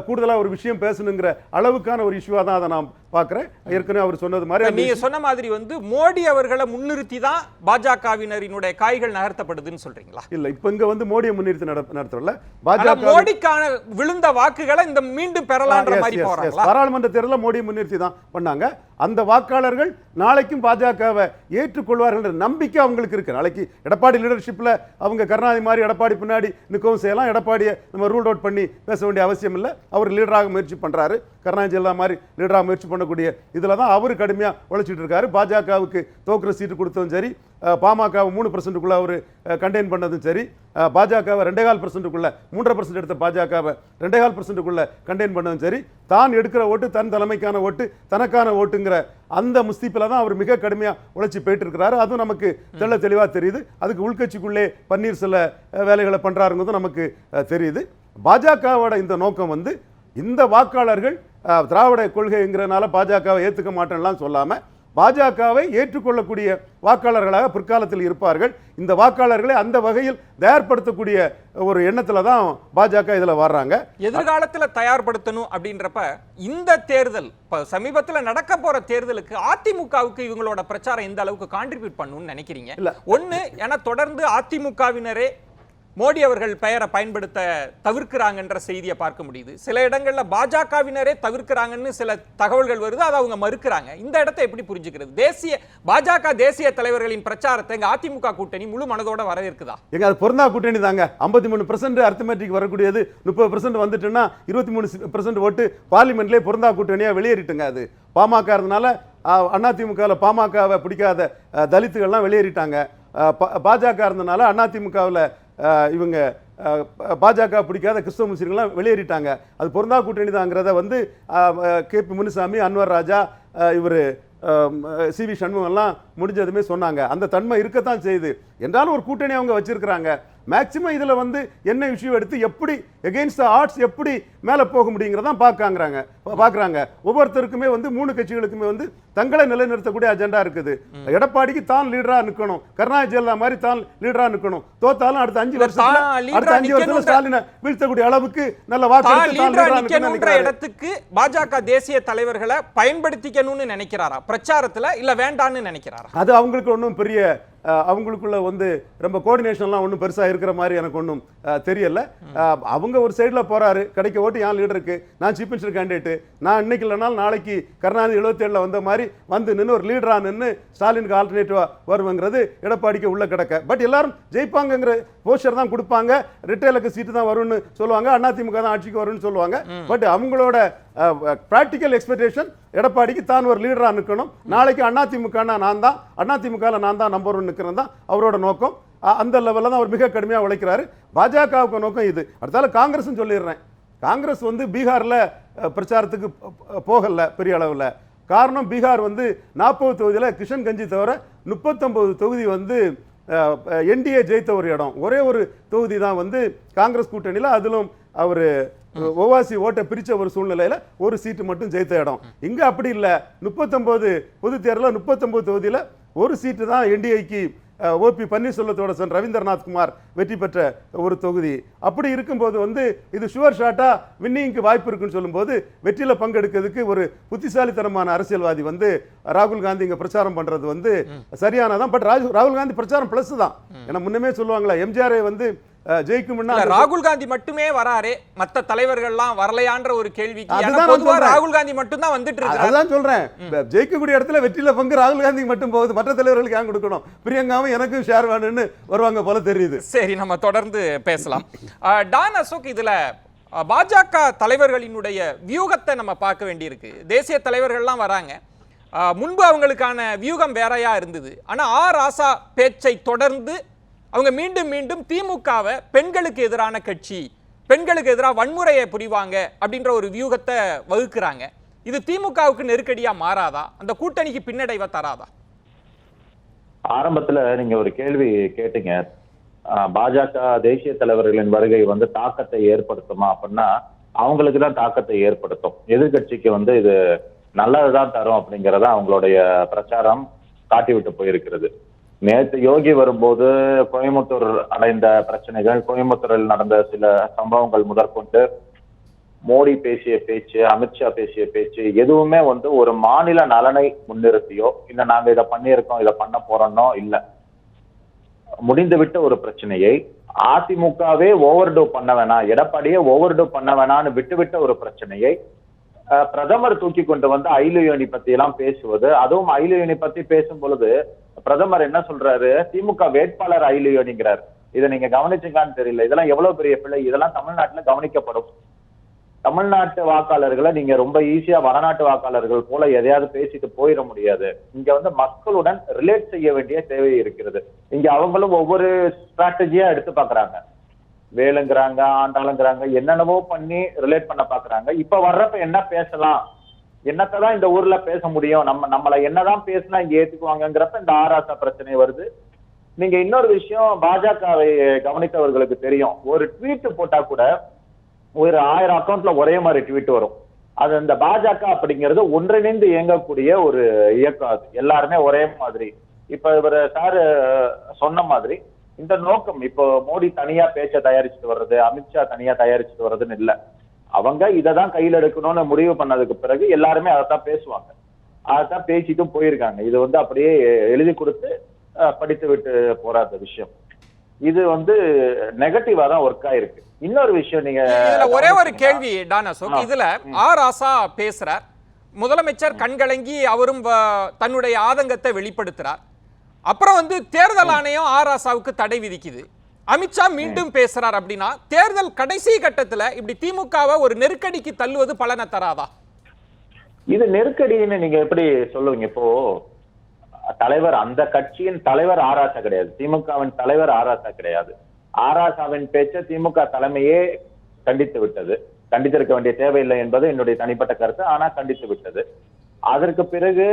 கூடுதலா ஒரு விஷயம் பேசணுங்கிற அளவுக்கான ஒரு இஷ்யூவா தான் அதை நான் பார்க்கிறேன். ஏற்கனவே அவர் சொன்னது மாதிரி நீங்க சொன்ன மாதிரி வந்து மோடி அவர்களை முன்னிறுத்தி தான் பாஜகவினரினுடைய காய்கள் நகர்த்தப்படுதுன்னு சொல்றீங்களா? இல்ல இப்ப இங்க வந்து மோடியை முன்னிறுத்தி நடத்தல, பாஜக மோடிக்கான விழுந்த வாக்குகளை இந்த மீண்டும் பெறலாம்ன்ற மாதிரி போறாங்களா? பாராளுமன்ற தேர்தலில் மோடியை முன்னிறுத்தி தான் பண்ணாங்க. அந்த வாக்காளர்கள் நாளைக்கும் பாஜகவை ஏற்றுக்கொள்வார்கள் என்ற நம்பிக்கை அவங்களுக்கு இருக்கு. நாளைக்கு எடப்பாடி லீடர்ஷிப்ல அவங்க கருணாநிதி மாதிரி எடப்பாடி பின்னாடி நிற்கவும் செய்யலாம். எடப்பாடியை நம்ம ரூல் அவுட் பண்ணி பேச வேண்டிய அவசியம் இல்லை. அவர் லீடராக முயற்சி பண்றாரு, கருணாநிதி ஜெயலலிதா மாதிரி லீடராக முயற்சி பண்ணக்கூடிய இதுல தான் அவர் கடுமையா உழைச்சிட்டு இருக்காரு. பாஜகவுக்கு தோக்குற சீட்டு கொடுத்ததும் சரி, பாமகவை 3% அவர் கண்டெயின் பண்ணதும் சரி, பாஜகவை 2.5%, 3% எடுத்த பாஜகவை 2.5% கண்டெயின் பண்ணதும் சரி, தான் எடுக்கிற ஓட்டு தன் தலைமைக்கான ஓட்டு தனக்கான ஓட்டுங்கிற அந்த முஸ்தீப்பில் தான் அவர் மிக கடுமையா உழைச்சி போயிட்டு இருக்கிறாரு. அதுவும் நமக்கு தெள்ள தெளிவா தெரியுது. அதுக்கு உள்கட்சிக்குள்ளே பன்னீர் சில வேலைகளை பண்றாருங்கிறது நமக்கு தெரியுது. பாஜகவோட இந்த நோக்கம் வந்து இந்த வாக்காளர்கள் திராவிட கொள்கைங்கிறனால பாஜகவை ஏற்றுக்க மாட்டேன்லாம் சொல்லாம பாஜகவை ஏற்றுக்கொள்ளக்கூடிய வாக்காளர்களாக பிற்காலத்தில் இருப்பார்கள். இந்த வாக்காளர்களை அந்த வகையில் தயார்படுத்தக்கூடிய ஒரு எண்ணத்துல தான் பாஜக இதுல வர்றாங்க. எதிர்காலத்துல தயார்படுத்தணும் அப்படின்றப்ப இந்த தேர்தல் சமீபத்தில் நடக்க போற தேர்தலுக்கு அதிமுகவுக்கு இவங்களோட பிரச்சாரம் எந்த அளவுக்கு கான்ட்ரிபியூட் பண்ணணும்னு நினைக்கிறீங்க? ஒண்ணு, ஏன்னா தொடர்ந்து அதிமுகவினரே மோடி அவர்கள் பெயரை பயன்படுத்த தவிர்க்கிறாங்கன்ற செய்தியை பார்க்க முடியுது. சில இடங்கள்ல பாஜகவினரே தவிர்க்கிறாங்கன்னு சில தகவல்கள் வருது, அதை அவங்க மறுக்கிறாங்க. இந்த இடத்தை எப்படி புரிஞ்சுக்கிறது? பாஜக தேசிய தலைவர்களின் பிரச்சாரத்தை எங்க அதிமுக கூட்டணி முழு மனதோட வரவேற்குதா? எங்க அது பொருந்தா கூட்டணி தாங்க. 53% அரித்மெட்டிக் வரக்கூடியது 30% வந்துட்டுன்னா 23% ஓட்டு பார்லிமெண்ட்லேயே பொருந்தா கூட்டணியா வெளியேறிட்டுங்க. அது பாமக இருந்தனால அதிமுகவில் பாமகவை பிடிக்காத தலித்துகள்லாம் வெளியேறிட்டாங்க. பாஜக இருந்தனால அதிமுகவில் இவங்க பாஜக பிடிக்காத கிறிஸ்தவ முஸ்லீம்கள்லாம் வெளியேறிட்டாங்க. அது பொருந்தா கூட்டணி தாங்கிறத வந்து KP முனுசாமி, அன்வர் ராஜா, இவர் CV சண்முகம் எல்லாம் முடிஞ்சதுமே சொன்னாங்க. அந்த தன்மை இருக்கத்தான் செய்யுது. என்றாலும் ஒரு கூட்டணி அவங்க வச்சிருக்கிறாங்க. மேக்சிமம் இதுல வந்து என்ன இஷ்யூ எடுத்து எப்படி எகெயின்ஸ்ட் தி ஆட்ஸ் எப்படி மேல போக முடியுங்கிறதான் பார்க்கறாங்க. ஒவ்வொருத்தருக்குமே வந்து 3 கட்சிகளுக்குமே வந்து தங்களை நிலைநிறுத்தக்கூடிய அஜெண்டா இருக்குது. எடப்பாடிக்கு தான் லீடரா நிற்கணும், கருணாநிதி ஜெயலலிதா மாதிரி தான் லீடரா நிற்கணும். தோத்தாலும் அடுத்த 5 வருஷத்துல ஸ்டாலினை வீழ்த்தக்கூடிய அளவுக்கு நல்ல வாக்கு இடத்துக்கு பாஜக தேசிய தலைவர்களை பயன்படுத்திக்கணும்னு நினைக்கிறாரா பிரச்சாரத்துல, இல்ல வேண்டான்னு நினைக்கிறாரா? அது அவங்களுக்கு ஒன்றும் பெரிய அவங்களுக்குள்ள வந்து ரொம்ப கோஆர்டினேஷன்லாம் ஒன்றும் பெருசாக இருக்கிற மாதிரி எனக்கு ஒன்றும் தெரியல. அவங்க ஒரு சைடில் போறாரு, கிடைக்க ஓட்டு என் லீடருக்கு, நான் சீஃப் மினிஸ்டர் கேண்டிடேட்டு, நான் இன்னைக்கு இல்லைனாலும் நாளைக்கு கருணாநிதி 77 வந்த மாதிரி வந்து நின்று ஒரு லீடரா நின்று ஸ்டாலினுக்கு ஆல்டர்னேட்டிவா வருவங்கிறது எடப்பாடிக்கு உள்ள கிடக்க. பட் எல்லாரும் ஜெயிப்பாங்கிற போஸ்டர் தான் கொடுப்பாங்க, ரிட்டைலுக்கு சீட்டு தான் வரும்னு சொல்லுவாங்க, அதிமுக தான் ஆட்சிக்கு வரும்னு சொல்லுவாங்க. பட் அவங்களோட பிராக்டிக்கல் எக்ஸ்பெக்டேஷன் எடப்பாடிக்கு தான் ஒரு லீடரா நிற்கணும், நாளைக்கு அதிமுக நான் தான் நம்பர் 1 நிற்கிறது தான் அவரோட நோக்கம். அந்த லெவலில் தான் அவர் மிக கடுமையாக உழைக்கிறாரு. பாஜகவுக்கு நோக்கம் இது. அடுத்தால காங்கிரஸ் சொல்லிடுறேன். காங்கிரஸ் வந்து பீகார்ல பிரச்சாரத்துக்கு போகல பெரிய அளவில். காரணம் பீகார் வந்து 40 தொகுதியில் கிஷன்கஞ்சி தவிர 39 தொகுதி வந்து என்டிஏ ஜெயித்த ஒரு இடம். ஒரே ஒரு தொகுதி தான் வந்து காங்கிரஸ் கூட்டணியில், அதிலும் அவர் ஓவாசி ஓட்டை பிரிச்ச ஒரு சூழ்நிலையில ஒரு சீட்டு மட்டும் ஜெயித்த இடம். இங்க அப்படி இல்ல, 39 பொது தேர்தலில் 39 தொகுதியில ஒரு சீட்டு தான் என்டிஏக்கு ஓபி பன்னீர்செல்வத்தோட சன் ரவீந்திரநாத் குமார் வெற்றி பெற்ற ஒரு தொகுதி. அப்படி இருக்கும்போது வந்து இது ஷுவர் ஷாட்டா வின்னிங்க்கு வாய்ப்பு இருக்குன்னு சொல்லும்போது வெற்றியில பங்கெடுக்கிறதுக்கு ஒரு புத்திசாலித்தனமான அரசியல்வாதி வந்து ராகுல் காந்தி இங்க பிரச்சாரம் பண்றது வந்து சரியானதான். பட் ராகுல் காந்தி பிரச்சாரம் பிளஸ் தான். ஏன்னா முன்னமே சொல்லுவாங்களா, எம்ஜிஆர் வந்து ஜெயிக்கும்னா ராகுல் காந்தி மட்டுமே வராரு, மத்த தலைவர்கள்லாம் வரலையான்ற ஒரு கேள்விக்கு ராகுல் காந்தி மட்டும் தான் வந்துட்டு இருக்காரு. அதான் சொல்றேன், ஜெயிக்கக்கூடிய இடத்துல வெற்றியில பங்கு ராகுல் காந்தி மட்டும் போகுது, மற்ற தலைவர்களுக்கு ஏன் கொடுக்கணும்? பிரியங்காவும் எனக்கும் ஷேர் வேணும்னு வருவாங்க போல தெரியுது. சரி, நம்ம தொடர்ந்து பேசலாம். டான் அசோக், இதுல பாஜக தலைவர்களினுடைய வியூகத்தை நம்ம பார்க்க வேண்டியிருக்கு. தேசிய தலைவர்கள்லாம் வராங்க, முன்பு அவங்களுக்கான வியூகம் வேறையா இருந்தது. ஆனா ராசா பேச்சை தொடர்ந்து அவங்க மீண்டும் மீண்டும் திமுகவை பெண்களுக்கு எதிரான கட்சி, பெண்களுக்கு எதிராக வன்முறையை புரிவாங்க அப்படின்ற ஒரு வியூகத்தை வகுக்கிறாங்க. இது திமுகவுக்கு நெருக்கடியா மாறாதா? அந்த கூட்டணிக்கு பின்னடைவை தராதா? ஆரம்பத்துல நீங்க ஒரு கேள்வி கேட்டீங்க, பாஜக தேசிய தலைவர்களின் வருகை வந்து தாக்கத்தை ஏற்படுத்துமா அப்படின்னா, அவங்களுக்கு தான் தாக்கத்தை ஏற்படுத்தும். எதிர்கட்சிக்கு வந்து இது நல்லதுதான் தரும் அப்படிங்கிறத அவங்களுடைய பிரச்சாரம் காட்டிவிட்டு போயிருக்கிறது. நேற்று யோகி வரும்போது கோயம்புத்தூர் அடைந்த பிரச்சனைகள், கோயம்புத்தூரில் நடந்த சில சம்பவங்கள் முதற்கொண்டு மோடி பேசிய பேச்சு, அமித்ஷா பேசிய பேச்சு எதுவுமே வந்து ஒரு மாநில நலனை முன்னிறுத்தியோ இல்ல நாங்க இதை பண்ணியிருக்கோம் இதை பண்ண போறோம்னோ இல்ல. முடிந்துவிட்ட ஒரு பிரச்சனையை அதிமுகவே ஓவர்டூ பண்ண வேணாம், எடப்பாடியே ஓவர்டூ பண்ண வேணான்னு விட்டுவிட்ட ஒரு பிரச்சனையை பிரதமர் தூக்கி கொண்டு வந்து ஐலுயோனி பத்தி எல்லாம் பேசுவது, அதுவும் ஐலுயோனி பத்தி பேசும் பொழுது பிரதமர் என்ன சொல்றாரு, திமுக வேட்பாளர் ஐலுயோனிங்கிறார். இதை நீங்க கவனிச்சுங்கன்னு தெரியல. இதெல்லாம் எவ்வளவு பெரிய பிள்ளை, இதெல்லாம் தமிழ்நாட்டுல கவனிக்கப்படும். தமிழ்நாட்டு வாக்காளர்களை நீங்க ரொம்ப ஈஸியா வடநாட்டு வாக்காளர்கள் போல எதையாவது பேசிட்டு போயிட முடியாது. இங்க வந்து மக்களுடன் ரிலேட் செய்ய வேண்டிய தேவை இருக்கிறது. இங்க அவங்களும் ஒவ்வொரு ஸ்ட்ராட்டஜியா எடுத்து பாக்குறாங்க, வேலுங்கிறாங்க, ஆண்டாளுங்கிறாங்க, என்னென்னவோ பண்ணி ரிலேட் பண்ண பாக்குறாங்க. இப்ப வர்றப்ப என்ன பேசலாம், என்னத்தான் இந்த ஊர்ல பேச முடியும், நம்மள என்னதான் பேசினா இங்க ஏத்துக்குவாங்கிறப்ப இந்த ஆராசா பிரச்சனை வருது. நீங்க இன்னொரு விஷயம், பாஜகவை கவனித்தவர்களுக்கு தெரியும், ஒரு ட்வீட் போட்டா கூட ஒரு 1000 அக்கௌண்ட்ல ஒரே மாதிரி ட்வீட் வரும். அது இந்த பாஜக அப்படிங்கிறது ஒன்றிணைந்து இயங்கக்கூடிய ஒரு இயக்கம். அது எல்லாருமே ஒரே மாதிரி. இப்ப இவர் சார் சொன்ன மாதிரி இந்த நோக்கம், இப்போ மோடி தனியா பேச்ச தயாரிச்சுட்டு வர்றது, அமித்ஷா தனியா தயாரிச்சுட்டு வர்றதுன்னு இல்ல. அவங்க இதைதான் கையில் எடுக்கணும்னு முடிவு பண்ணதுக்கு பிறகு எல்லாருமே அதைத்தான் பேசுவாங்க, அதைத்தான் பேசிட்டும் போயிருக்காங்க. இது வந்து அப்படியே எழுதி கொடுத்து படித்து விட்டு போறாத விஷயம். இது வந்து நெகட்டிவா தான் ஒர்க் ஆயிருக்கு. இன்னொரு விஷயம், நீங்க ஒரே ஒரு கேள்வி டான் அசோக், இதுல ராசா பேசுறார், முதலமைச்சர் கண்கலங்கி அவரும் தன்னுடைய ஆதங்கத்தை வெளிப்படுத்துறார். அப்புறம் வந்து தேர்தல் ஆணையம் ராசாவுக்கு தடை விதிக்குது, அமித்ஷா மீண்டும் பேசுறார். அப்படின்னா தேர்தல் கடைசி கட்டத்துல இப்படி திமுகவை ஒரு நெருக்கடிக்கு தள்ளுவது பலனை தராதா? இது நெருக்கடின்னு நீங்க எப்படி சொல்லுவீங்க? இப்போ தலைவர், அந்த கட்சியின் தலைவர் ராசா கிடையாது, திமுகவின் தலைவர் ராசா கிடையாது. ராசாவின் பேச்ச திமுக தலைமையே கண்டித்து விட்டது. கண்டித்திருக்க வேண்டிய தேவையில்லை என்பது என்னுடைய தனிப்பட்ட கருத்து, ஆனா கண்டித்து விட்டது. அதற்கு பிறகு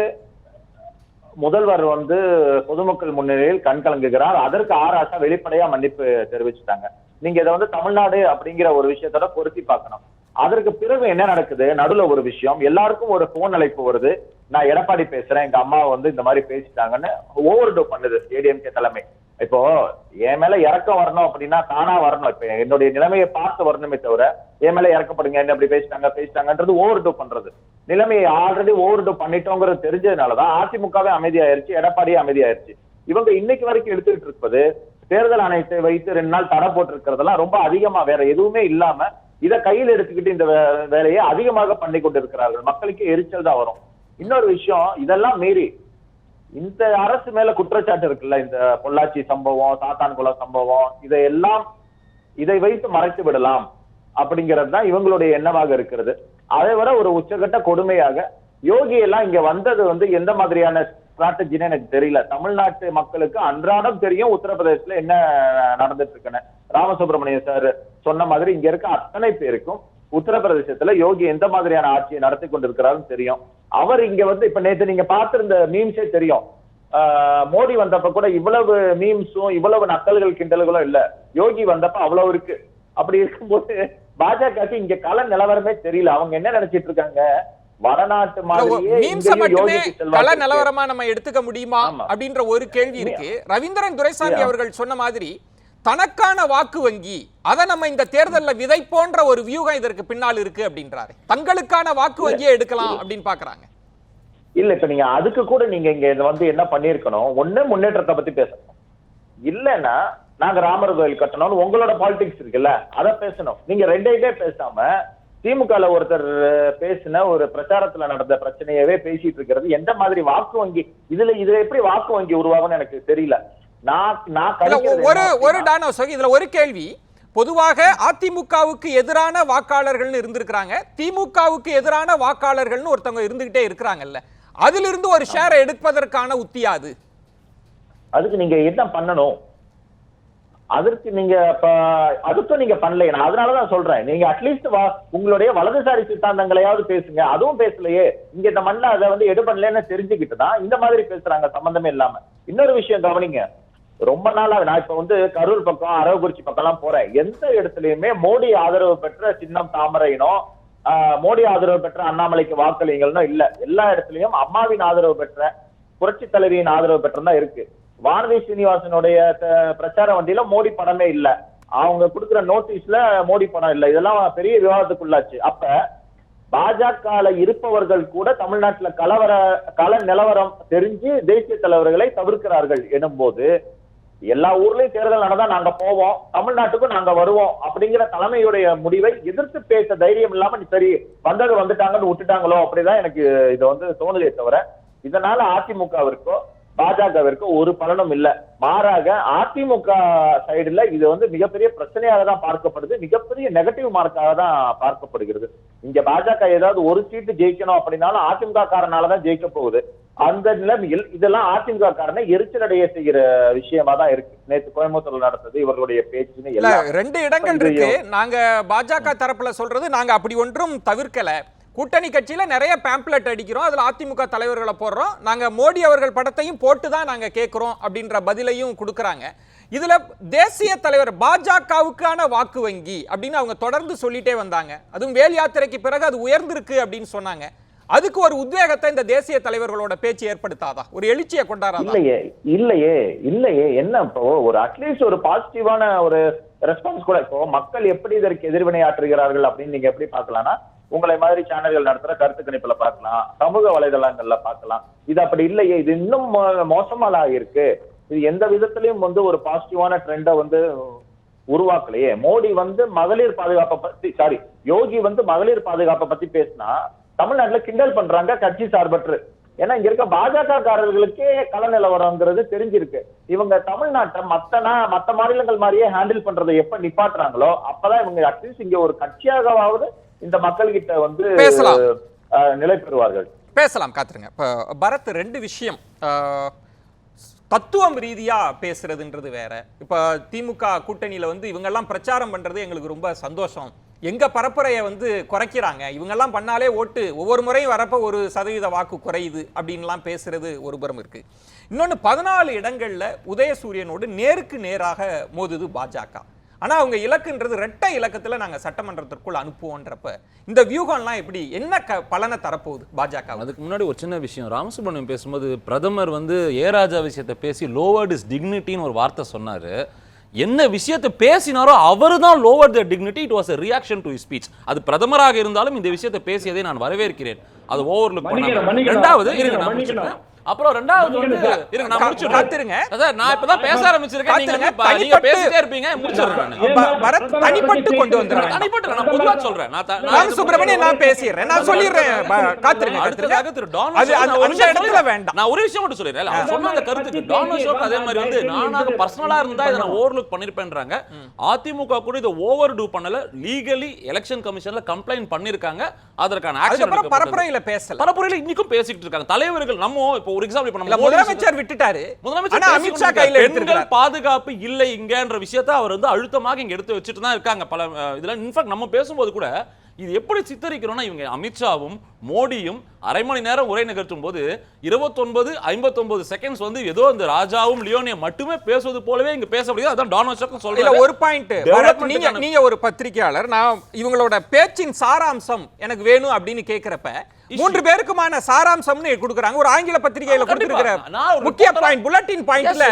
முதல்வர் வந்து பொதுமக்கள் முன்னிலையில் கண் கலங்குகிறார். அதற்கு ராசா வெளிப்படையா மன்னிப்பு தெரிவிச்சுட்டாங்க. நீங்க இதை வந்து தமிழ்நாடு அப்படிங்கிற ஒரு விஷயத்தோட பொருத்தி பார்க்கணும். அதற்கு பிறகு என்ன நடக்குது, நடுவுல ஒரு விஷயம், எல்லாருக்கும் ஒரு போன் அழைப்பு வருது, நான் எடப்பாடி பேசுறேன், எங்க அம்மா வந்து இந்த மாதிரி பேசிட்டாங்கன்னு ஓவர்டோ பண்ணுது ஏடிஎம்கே தலைமை. இப்போ என் மேல இறக்கம் வரணும் அப்படின்னா தானா வரணும், இப்ப என்னுடைய நிலைமையை பார்த்து வரணுமே தவிர என் மேல இறக்கப்படுங்க, என்ன அப்படி பேசிட்டாங்கன்றது ஓவர்டோ பண்றது. நிலைமையை ஆல்ரெடி ஓவர்டோ பண்ணிட்டோங்கிறது தெரிஞ்சதுனாலதான் அதிமுகவே அமைதியாயிருச்சு, எடப்பாடியே அமைதியாயிருச்சு. இவங்க இன்னைக்கு வரைக்கும் எடுத்துக்கிட்டு இருப்பது தேர்தல் ஆணையத்தை வைத்து 2 நாள் தடை போட்டு இருக்கிறதெல்லாம் ரொம்ப அதிகமா, வேற எதுவுமே இல்லாம இதை கையில் எடுத்துக்கிட்டு இந்த வேலையை அதிகமாக பண்ணி கொண்டு இருக்கிறார்கள். மக்களுக்கு எரிச்சல் தான் வரும். இன்னொரு விஷயம், இதெல்லாம் மீறி இந்த அரசு மேல குற்றச்சாட்டு இருக்குல்ல, இந்த பொள்ளாச்சி சம்பவம், சாத்தான்குளம் சம்பவம், இதை வைத்து மறைத்து விடலாம் அப்படிங்கிறது தான் இவங்களுடைய எண்ணமாக இருக்கிறது. அதை விட ஒரு உச்சகட்ட கொடுமையாக யோகி எல்லாம் இங்க வந்தது வந்து எந்த மாதிரியான ஸ்ட்ராட்டஜின்னு எனக்கு தெரியல. தமிழ்நாட்டு மக்களுக்கு அன்றாடம் தெரியும் உத்தரப்பிரதேசத்துல என்ன நடந்துட்டு இருக்குன்னு. ராமசுப்ரமணியம் சார் சொன்ன மாதிரி இங்க இருக்க அத்தனை பேருக்கும் உத்தரப்பிரதேசத்துல யோகி எந்த மாதிரியான ஆட்சியை நடத்தி கொண்டிருக்கிறாருன்னு தெரியும். அவர் இங்க வந்து இப்ப நேத்து நீங்க பார்த்திருந்த மீம்ஸே தெரியும். மோடி வந்தப்ப கூட இவ்வளவு மீம்ஸும் இவ்வளவு நக்கல்கள் கிண்டல்களும் இல்ல. யோகி வந்தப்ப அவ்வளவு இருக்கு. அப்படி இருக்கும்போது பாஜகவுக்கு இங்க கள நிலவரமே தெரியல. அவங்க என்ன நினைச்சிட்டு இருக்காங்க, வடநாட்டு கள நிலவரமா நம்ம எடுத்துக்க முடியுமா அப்படின்ற ஒரு கேள்வி இருக்கு. ரவீந்திரன் துரைசாமி அவர்கள் சொன்ன மாதிரி தனக்கான வாக்கு வங்கி அதை நம்ம இந்த தேர்தல்ல விதை போன்ற ஒரு வியூகம் இதற்கு பின்னால் இருக்கு அப்படின்றாரு. தங்களுக்கான வாக்கு வங்கியை எடுக்கலாம் அப்படின்னு பாக்குறாங்க. இல்ல இப்ப நீங்க அதுக்கு கூட நீங்க இங்க வந்து என்ன பண்ணிருக்கணும், ஒண்ணு முன்னேற்றத்தை பத்தி பேசணும், இல்லன்னா நாங்க ராமர் கோயில் கட்டணும்னு உங்களோட பாலிடிக்ஸ் இருக்குல்ல அதை பேசணும். நீங்க ரெண்டே பேசாம திமுக ஒருத்தர் பேசின ஒரு பிரச்சாரத்துல நடந்த பிரச்சனையவே பேசிட்டு இருக்கிறது எந்த மாதிரி வாக்கு வங்கி, இதுல எப்படி வாக்கு வங்கி உருவாகும்னு எனக்கு தெரியல. இதுல ஒரு கேள்வி, பொதுவாக அதிமுகவுக்கு எதிரான வாக்காளர்கள் இருந்திருக்கிறாங்க, திமுகவுக்கு எதிரான வாக்காளர்கள் ஒருத்தவங்க இருந்துகிட்டே இருக்கிறாங்கல்ல, அதிலிருந்து ஒரு ஷேர் எடுப்பதற்கான உத்தியாது. அதுக்கு நீங்க என்ன பண்ணணும், அதற்கு நீங்க அதுக்கும் நீங்க பண்ணலையே. நான் அதனாலதான் சொல்றேன், நீங்க அட்லீஸ்ட் உங்களுடைய வலதுசாரி சித்தாந்தங்களையாவது பேசுங்க. அதுவும் பேசலையே. இங்க இந்த மண்ணில் அதை வந்து எடு பண்ணலன்னு தெரிஞ்சுக்கிட்டுதான் இந்த மாதிரி பேசுறாங்க சம்பந்தமே இல்லாம. இன்னொரு விஷயம் கவனிங்க, ரொம்ப நாளா நான் இப்ப வந்து கரூர் பக்கம் அரவக்குறிச்சி பக்கம் எல்லாம் போறேன். எந்த இடத்துலயுமே மோடி ஆதரவு பெற்ற சின்னம் தாமரையினோ மோடி ஆதரவு பெற்ற அண்ணாமலைக்கு வாக்களிங்கள்னோ இல்ல. எல்லா இடத்துலயும் அம்மாவின் ஆதரவு பெற்ற புரட்சி தலைவியின் ஆதரவு பெற்றதான் இருக்கு. வானதி சீனிவாசனுடைய பிரச்சார வண்டியில மோடி படமே இல்ல, அவங்க கொடுக்குற நோட்டீஸ்ல மோடி படம் இல்ல. இதெல்லாம் பெரிய விவாதத்துக்குள்ளாச்சு. அப்ப பாஜக இருப்பவர்கள் கூட தமிழ்நாட்டுல கள நிலவரம் தெரிஞ்சு தேசிய தலைவர்களை தவிர்க்கிறார்கள் எனும் போது, எல்லா ஊர்லயும் தேர்தல் நடந்தா நாங்க போவோம், தமிழ்நாட்டுக்கும் நாங்க வருவோம் அப்படிங்கிற தலைமையுடைய முடிவை எதிர்த்து பேச தைரியம் இல்லாம சரி வந்தது வந்துட்டாங்கன்னு விட்டுட்டாங்களோ அப்படிதான் எனக்கு இது வந்து தோணுதே தவிர, இதனால அதிமுகவிற்கோ பாஜகவிற்கு ஒரு பலனும் இல்ல. மாறாக அதிமுக சைடுல இது வந்து மிகப்பெரிய பிரச்சனையாக தான் பார்க்கப்படுது, மிகப்பெரிய நெகட்டிவ் மார்க்காக தான் பார்க்கப்படுகிறது. இங்க பாஜக ஏதாவது ஒரு சீட்டு ஜெயிக்கணும் அப்படின்னாலும் அதிமுக காரனாலதான் ஜெயிக்க போகுது. அந்த நிலைமையில் இதெல்லாம் அதிமுக காரனை எரிச்சலடைய செய்கிற விஷயமா தான் இருக்கு. நேற்று கோயம்புத்தூர்ல நடந்தது இவர்களுடைய பேச்சுன்னு எல்லாம் 2 இடங்கள் இருக்கு. நாங்க பாஜக தரப்புல சொல்றது, நாங்க அப்படி ஒன்றும் தவிர்க்கல, கூட்டணி கட்சியில நிறைய பேம்ப்லெட் அடிக்கிறோம், அதுல அதிமுக தலைவர்களை போடுறோம், நாங்க மோடி அவர்கள் படத்தையும் போட்டு தான் நாங்க கேட்கிறோம் அப்படின்ற பதிலையும் கொடுக்கறாங்க. இதுல தேசிய தலைவர் பாஜகவுக்கான வாக்கு வங்கி அப்படின்னு அவங்க தொடர்ந்து சொல்லிட்டே வந்தாங்க. அதுவும் வேல் யாத்திரைக்கு பிறகு அது உயர்ந்திருக்கு அப்படின்னு சொன்னாங்க. அதுக்கு ஒரு உத்வேகத்தை இந்த தேசிய தலைவர்களோட பேச்சு ஏற்படுத்தாதா, ஒரு எழுச்சியை கொண்டாடாதா? இல்லையே என்ன இப்போ ஒரு அட்லீஸ்ட் ஒரு பாசிட்டிவான ஒரு ரெஸ்பான்ஸ் கூட. இப்போ மக்கள் எப்படி இதற்கு எதிர்வினை ஆற்றுகிறார்கள் அப்படின்னு நீங்க எப்படி பார்க்கலாம்னா, உங்களை மாதிரி சேனல்கள் நடத்துற கருத்து கணிப்புல பார்க்கலாம், சமூக வலைதளங்கள்ல பார்க்கலாம். இது அப்படி இல்லையே, இது இன்னும் மோசமா இருக்கு. இது எந்த விதத்திலையும் வந்து ஒரு பாசிட்டிவான ட்ரெண்டை வந்து உருவாக்கலையே. மோடி வந்து மகளிர் பாதுகாப்பை பத்தி யோகி வந்து மகளிர் பாதுகாப்பை பத்தி பேசினா தமிழ்நாட்டுல கிண்டல் பண்றாங்க கட்சி சார்பற்று. ஏன்னா இங்க இருக்க பாஜக காரர்களுக்கே கள நிலவரங்கிறது தெரிஞ்சிருக்கு. இவங்க தமிழ்நாட்டை மத்த மாநிலங்கள் மாதிரியே ஹேண்டில் பண்றதை எப்ப நிப்பாட்டுறாங்களோ அப்பதான் இவங்க அட்லீஸ்ட் இங்க ஒரு கட்சியாகவாவது இந்த மக்கள் கிட்ட வந்து நிலை பெறுவார்கள். பேசலாம், காத்துருங்க. இப்ப பரத், 2 விஷயம். தத்துவம் ரீதியா பேசுறதுன்றது வேற. இப்ப திமுக கூட்டணியில வந்து இவங்கெல்லாம் பிரச்சாரம் பண்றது எங்களுக்கு ரொம்ப சந்தோஷம், எங்க பரப்புரையை வந்து குறைக்கிறாங்க, இவங்கெல்லாம் பண்ணாலே ஓட்டு ஒவ்வொரு முறையும் வரப்ப 1% வாக்கு குறையுது அப்படின்லாம் பேசுறது ஒரு புறம் இருக்கு. இன்னொன்னு 14 இடங்கள்ல உதயசூரியனோடு நேருக்கு நேராக மோதுது பாஜக. ஆனா அவங்க இலக்குன்றது 2 இலக்கத்துல நாங்க சட்டமன்றத்திற்குள் அனுப்புவோன்றப்ப இந்த வியூகம்லாம் எப்படி என்ன பலனை தரப்போகுது பாஜக? அதுக்கு முன்னாடி ஒரு சின்ன விஷயம், ராமசுப்ரமணியம் பேசும்போது பிரதமர் வந்து ஏராஜா விஷயத்தை பேசி லோவர்ட் இஸ் டிக்னிட்டின்னு ஒரு வார்த்தை சொன்னாரு. என்ன விஷயத்தை பேசினாரோ அவரு தான் lower the dignity. It was a reaction to his speech. அது பிரதமராக இருந்தாலும் இந்த விஷயத்தை பேசியதை நான் வரவேற்கிறேன். அது ஓவர்லுக் பண்ணாம. ரெண்டாவது அப்புறம் ரெண்டாவது வந்து இருங்க நான் முடிச்சிடுறேன். அதான் நான் இப்பதான் பேச ஆரம்பிச்சிருக்கேன், நீங்க பேசிட்டே இருப்பீங்க, முடிச்சிடுறேன். தனிப்பட்டு கொண்டு வந்துறேன். தனிப்பட்டு நான் பொதுவா சொல்றேன். நான் சுப்ரமணியன் நான் பேசிறேன், நான் சொல்லிறேன். காத்துருங்க. அடுத்ததாக திரு டொனால்ட் அந்த இடத்துல வேண்டாம். நான் ஒரு விஷயம் மட்டும் சொல்லிறேன். அவர் சொன்ன அந்த கருத்துக்கு டொனால்ட் ஷோக்கு அதே மாதிரி வந்து நானாக பர்சனலா இருந்தா இத நான் ஓவர்லுக் பண்ணிருப்பேன்றாங்க. அதிமுக கூட இத ஓவர் டூ பண்ணல, லீகலி எலெக்ஷன் கமிஷன்ல கம்ப்ளைன்ட் பண்ணிருக்காங்க. அதற்கான ஆக்ஷன் எடுக்க பரப்புரையில பேசல, பரப்புரையில இன்னைக்கும் பேசிட்டு இருக்காங்க தலைவர்கள். நம்ம ஒரு எக்ஸாம்பிள் இப்ப நம்ம முதலமைச்சர் விட்டுட்டாரு, முதலமைச்சர் அமித் ஷா கையில பெண்கள் பாதுகாப்பு இல்லை இங்கன்ற விஷயத்தை அவர் வந்து அழுத்தமாக இங்க எடுத்து வச்சுட்டு தான் இருக்காங்க பல இதுல. இன்ஃபேக்ட் நம்ம பேசும்போது கூட இது எப்படி சித்தரிக்கிறோம்னா இவங்க அமித்ஷாவும் மோடியும் அரை மணி நேரம் உரை நிகழ்த்தும் போது 29:59 செகண்ட்ஸ் வந்து ஏதோ இந்த ராஜாவும் லியோனியை மட்டுமே பேசுவது போலவே இங்க பேச முடியாது. அதான் டானோஸ்டாக்கும் இல்ல சொல்றேன். ஒரு பாயிண்ட் நீங்க ஒரு பத்திரிகையாளர், நான் இவங்களோட பேச்சின் சாராம்சம் எனக்கு வேணும் அப்படின்னு கேக்குறப்ப 3 பேருக்குமான சாராம்சம்னு கொடுக்குறாங்க. ஒரு ஆங்கில பத்திரிகையில கொடுத்திருக்கிற முக்கிய பாயிண்ட் புல்லட்டின் பாயிண்ட்ல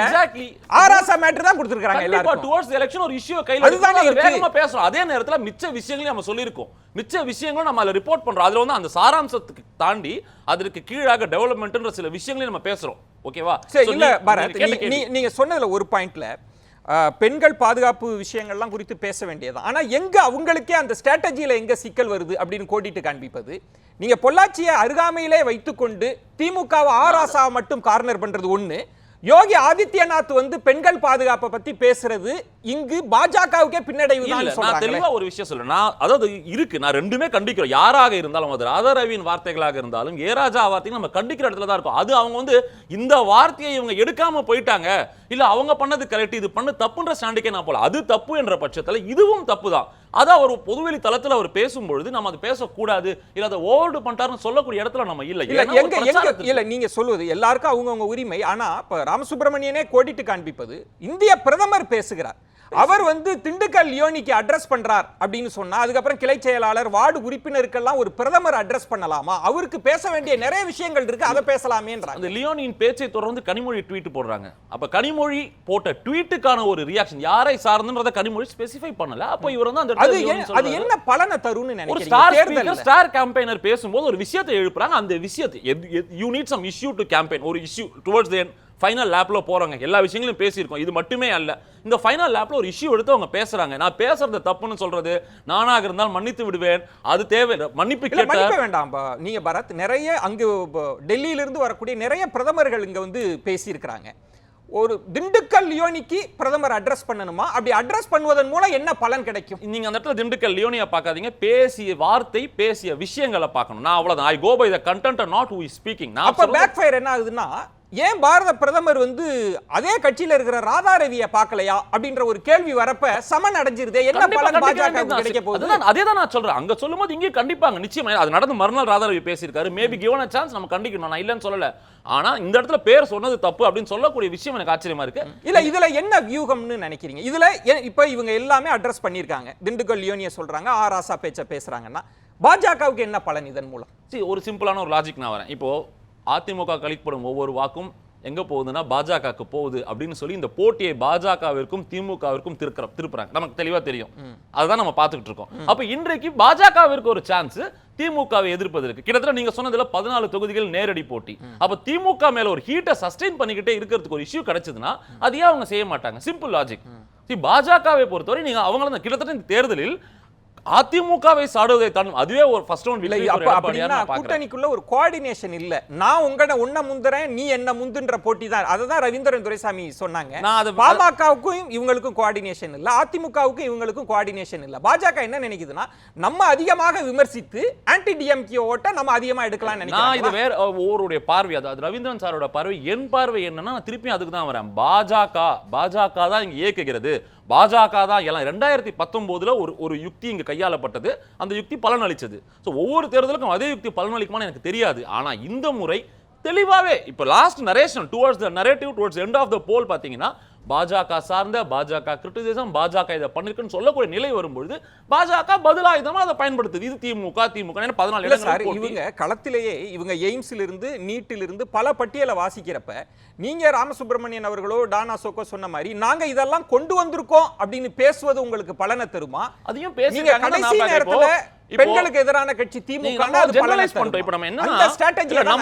ஆராசா மேட்டர் தான் கொடுத்திருக்காங்க எல்லாரும். டுவர்ட்ஸ் எலெக்ஷன் ஒரு இஷ்யூ கையில அதுதான் வேகமா பேசுறோம். அதே நேரத்துல மிச்ச விஷயங்களையும் நம்ம சொல்லியிருக்கோம். மிச்ச விஷயங்களும் நம்ம அதுல ரிப்போர்ட் பண்றோம். அதுல வந்து அந்த சாராம்சத்துக்கு தாண்டி அதற்கு கீழாக டெவலப்மெண்ட்ன்ற சில விஷயங்களையும் நம்ம பேசுறோம். ஓகேவா? இல்ல பாரத், நீங்க சொன்னதுல ஒரு பாயிண்ட்ல பெண்கள் பாதுகாப்பு விஷயங்கள்லாம் குறித்து பேச வேண்டியதான். ஆனா எங்க அவங்களுக்கே அந்த ஸ்ட்ராட்டஜியில எங்க சிக்கல் வருது அப்படின்னு கோடிட்டு காண்பிப்பது, நீங்க பொள்ளாச்சியை அருகாமையிலே வைத்துக்கொண்டு திமுகவை ஆராசாவை மட்டும் கார்னர் பண்றது ஒண்ணு, யோகி ஆதித்யநாத் வந்து பெண்கள் பாதுகாப்பை பத்தி பேசுறது இங்கு பாஜகவுக்கே பின்னடைவு தான் நான் சொல்றாங்க. தெளிவா ஒரு விஷயம் சொல்றேன். நான் அதாவது இருக்கு, நான் ரெண்டுமே கண்டிக்கிறோம். யாராக இருந்தாலும், அது ராதா ரவியின் வார்த்தைகளாக இருந்தாலும் ஏ ராஜா வார்த்தையும் நம்ம கண்டிக்கிற இடத்துல தான் இருக்கும். அது அவங்க வந்து இந்த வார்த்தையை இவங்க எடுக்காம போயிட்டாங்க, இல்ல அவங்க பண்ணது கரெக்ட், இது பண்ண தப்புன்ற ஸ்டாண்டுக்கே நான் போல. அது தப்பு என்ற பட்சத்துல இதுவும் தப்பு தான். அதான் ஒரு பொதுவெளி தளத்துல அவர் பேசும்பொழுது நம்ம அது பேசக்கூடாது, இல்ல அதை ஓவர்டு பண்ணிட்டாருன்னு சொல்லக்கூடிய இடத்துல நம்ம இல்ல. இல்ல நீங்க சொல்லுவது எல்லாருக்கும் அவங்கவங்க உரிமை. ஆனா இப்ப ராமசுப்ரமணியனே கோடிட்டு காண்பிப்பது, இந்திய பிரதமர் பேசுகிறார், அவர் வந்து திண்டுக்கல் லியோனிக்கு அட்ரஸ் பண்றார் அப்படின்னு சொன்னா அதுக்கப்புறம் கிளை செயலாளர் வார்டு உறுப்பினருக்கெல்லாம் ஒரு பிரதமர் அட்ரஸ் பண்ணலாமா? அவருக்கு பேச வேண்டிய நிறைய விஷயங்கள் இருக்கு, அதை பேசலாமேன்றாங்க. அந்த லியோனியின் பேச்சை தொடர்ந்து கனிமொழி ட்வீட் போடுறாங்க. அப்ப கனிமொழி போட்ட ட்வீட்டுக்கான ஒரு ரியாக்ஷன் யாரை சார்ந்துன்றத கனிமொழி ஸ்பெசிஃபை பண்ணல. அப்ப இவர் வந்து அந்த அது என்ன பலனை தரும்னு ஒரு ஸ்டார் கேம்பெயினர் பேசும்போது ஒரு விஷயத்தை எழுப்புறாங்க. அந்த விஷயத்தை you need some issue to campaign, ஒரு இஷ்யூ டுவர்ட்ஸ் தி ஃபைனல் லேப்ல போறாங்க. எல்லா விஷயங்களும் பேசியிருக்கோம். இது மட்டுமே அல்ல, இந்த ஃபைனல் லேப்ல ஒரு இஷ்யூ எடுத்து அவங்க பேசுறாங்க. நான் பேசுறது தப்புன்னு சொல்றது, நானாக இருந்தால் மன்னித்து விடுவேன், அது தேவை, மன்னிப்பு கேட்க வேண்டாம். நீங்க பரத், நிறைய அங்கு டெல்லியில இருந்து வரக்கூடிய நிறைய பிரதமர்கள் இங்க வந்து பேசியிருக்கிறாங்க. ஒரு திண்டுக்கல் லியோனிக்கு பிரதமர் அட்ரஸ் பண்ணணுமா? அப்படி அட்ரஸ் பண்ணுவதன் மூலம் என்ன பலன் கிடைக்கும்? நீங்க அந்த இடத்துல திண்டுக்கல் லியோனியா பார்க்காதீங்க, பேசிய வார்த்தை, பேசிய விஷயங்களை பார்க்கணும். நான் அவ்வளவுதான். I go by the content and not who is speaking. அப்ப பேக் ஃபயர் என்ன ஆகுதுன்னா, ஏன் பாரத பிரதமர் வந்து அதே கட்சியில இருக்கிற ராதா ரவியை பார்க்கலையா அப்படின்ற ஒரு கேள்வி வரப்ப சமன் அடைஞ்சிருதே. என்ன பலன் பாஜக கிடைக்க போகுது? அதே தான் நான் சொல்றேன். அங்க சொல்லும்போது இங்கே கண்டிப்பாங்க, நிச்சயமா அது நடந்து மறுநாள் ராதா ரவி பேசியிருக்காரு. மேபி கிவன் a chance நம்ம கண்டிக்கணும், நான் இல்லன்னு சொல்லல. ஆனா இந்த இடத்துல பேர் சொன்னது தப்பு அப்படின்னு சொல்லக்கூடிய விஷயம் எனக்கு ஆச்சரியமா இருக்கு. இல்ல இதுல என்ன வியூகம்னு நினைக்கிறீங்க? இதுல இப்ப இவங்க எல்லாமே அட்ரஸ் பண்ணிருக்காங்க, திண்டுக்கல் லியோனியை சொல்றாங்க, ஆராசா பேச்ச பேசுறாங்கன்னா பாஜகவுக்கு என்ன பலன் இதன் மூலம்? ஒரு சிம்பிளான ஒரு லாஜிக் நான் வரேன். இப்போ அதிமுக கழிக்கப்படும் ஒவ்வொரு வாக்கும் எங்க போகுதுன்னா பாஜகவுக்கு போகுது அப்படின்னு சொல்லி இந்த போட்டியை பாஜகவிற்கும் திமுகவிற்கும் திருப்புறாங்க. நமக்கு தெளிவா தெரியும், அதுதான் நம்ம பார்த்துக்கிட்டு இருக்கோம். அப்ப இன்றைக்கு பாஜகவிற்கு ஒரு சான்ஸ் திமுகவை எதிர்ப்பதற்கு. கிட்டத்தட்ட நீங்க சொன்னதுல 14 தொகுதிகள் நேரடி போட்டி. அப்ப திமுக மேல ஒரு ஹீட்டை சஸ்டெயின் பண்ணிக்கிட்டே இருக்கிறதுக்கு ஒரு இஷ்யூ கிடைச்சதுன்னா அது ஏன் அவங்க செய்ய மாட்டாங்க? Simple logic. பாஜகவை பொறுத்தவரை நீங்க அவங்கள கிட்டத்தட்ட இந்த தேர்தலில் அதிமுகவை சாடுவதை தான் அதுவே ஒரு ஃபர்ஸ்ட் ரவுண்ட் விலை. அப்படினா கூட்டணிக்குள்ள ஒரு கோஆர்டினேஷன் இல்ல. நான் உன்ன முந்துறேன், நீ என்ன முந்துன்ற போட்டி தான். அதுதான் ரவீந்திரன் துரைசாமி சொன்னாங்க. பாமகவுக்கும் இவங்களுக்கும் கோஆர்டினேஷன் இல்ல, அதிமுகவுக்கும் இவங்களுக்கும் கோஆர்டினேஷன் இல்ல. பாஜக என்ன நினைக்குதுன்னா, நம்ம அதிகமாக விமர்சித்து ஆன்டி டிஎம்கே ஓட்ட நம்ம அதிகமா எடுக்கலாம் நினைக்கிறேன். நான் இது வேற ஒருவருடைய பார்வை, அதாவது ரவீந்திரன் சாரோட பார்வை. என் பார்வை என்னன்னா, நான் திருப்பி அதுக்கு தான் வரேன். பாஜக தான் இங்க இயக்குகிறது, பாஜக தான் எல்லாம். 2019 ஒரு யுக்தி இங்க கையாளப்பட்டது, அந்த யுக்தி பலன் அளிச்சது. சோ ஒவ்வொரு தேர்தலுக்கும் அதே யுக்தி பலன் அளிக்குமான்னு எனக்கு தெரியாது. ஆனா இந்த முறை தெளிவாவே இப்ப last narration towards the narrative towards end of the poll பாத்தீங்கன்னா பாஜக சார்ந்த, பாஜக கிரிட்டிசிசம், பாஜக இதை பண்ணிருக்குன்னு சொல்லக்கூடிய நிலை வரும்பொழுது பாஜக பதிலாயுதமா அதை பயன்படுத்துது. இது திமுக 14 இடங்கள். இவங்க களத்திலேயே இவங்க எய்ம்ஸ்ல இருந்து நீட்டில் இருந்து பல பட்டியலை வாசிக்கிறப்ப நீங்க ராமசுப்ரமணியன் அவர்களோ டானா சோக்கோ சொன்ன மாதிரி நாங்க இதெல்லாம் கொண்டு வந்திருக்கோம் அப்படின்னு பேசுவது உங்களுக்கு பலனை தருமா? அதையும் பேசுங்க. கடைசி நேரத்துல பெண்களுக்கு எதிரான கட்சி திமுக ஜெனரலைஸ் பண்றோம். இப்போ நம்ம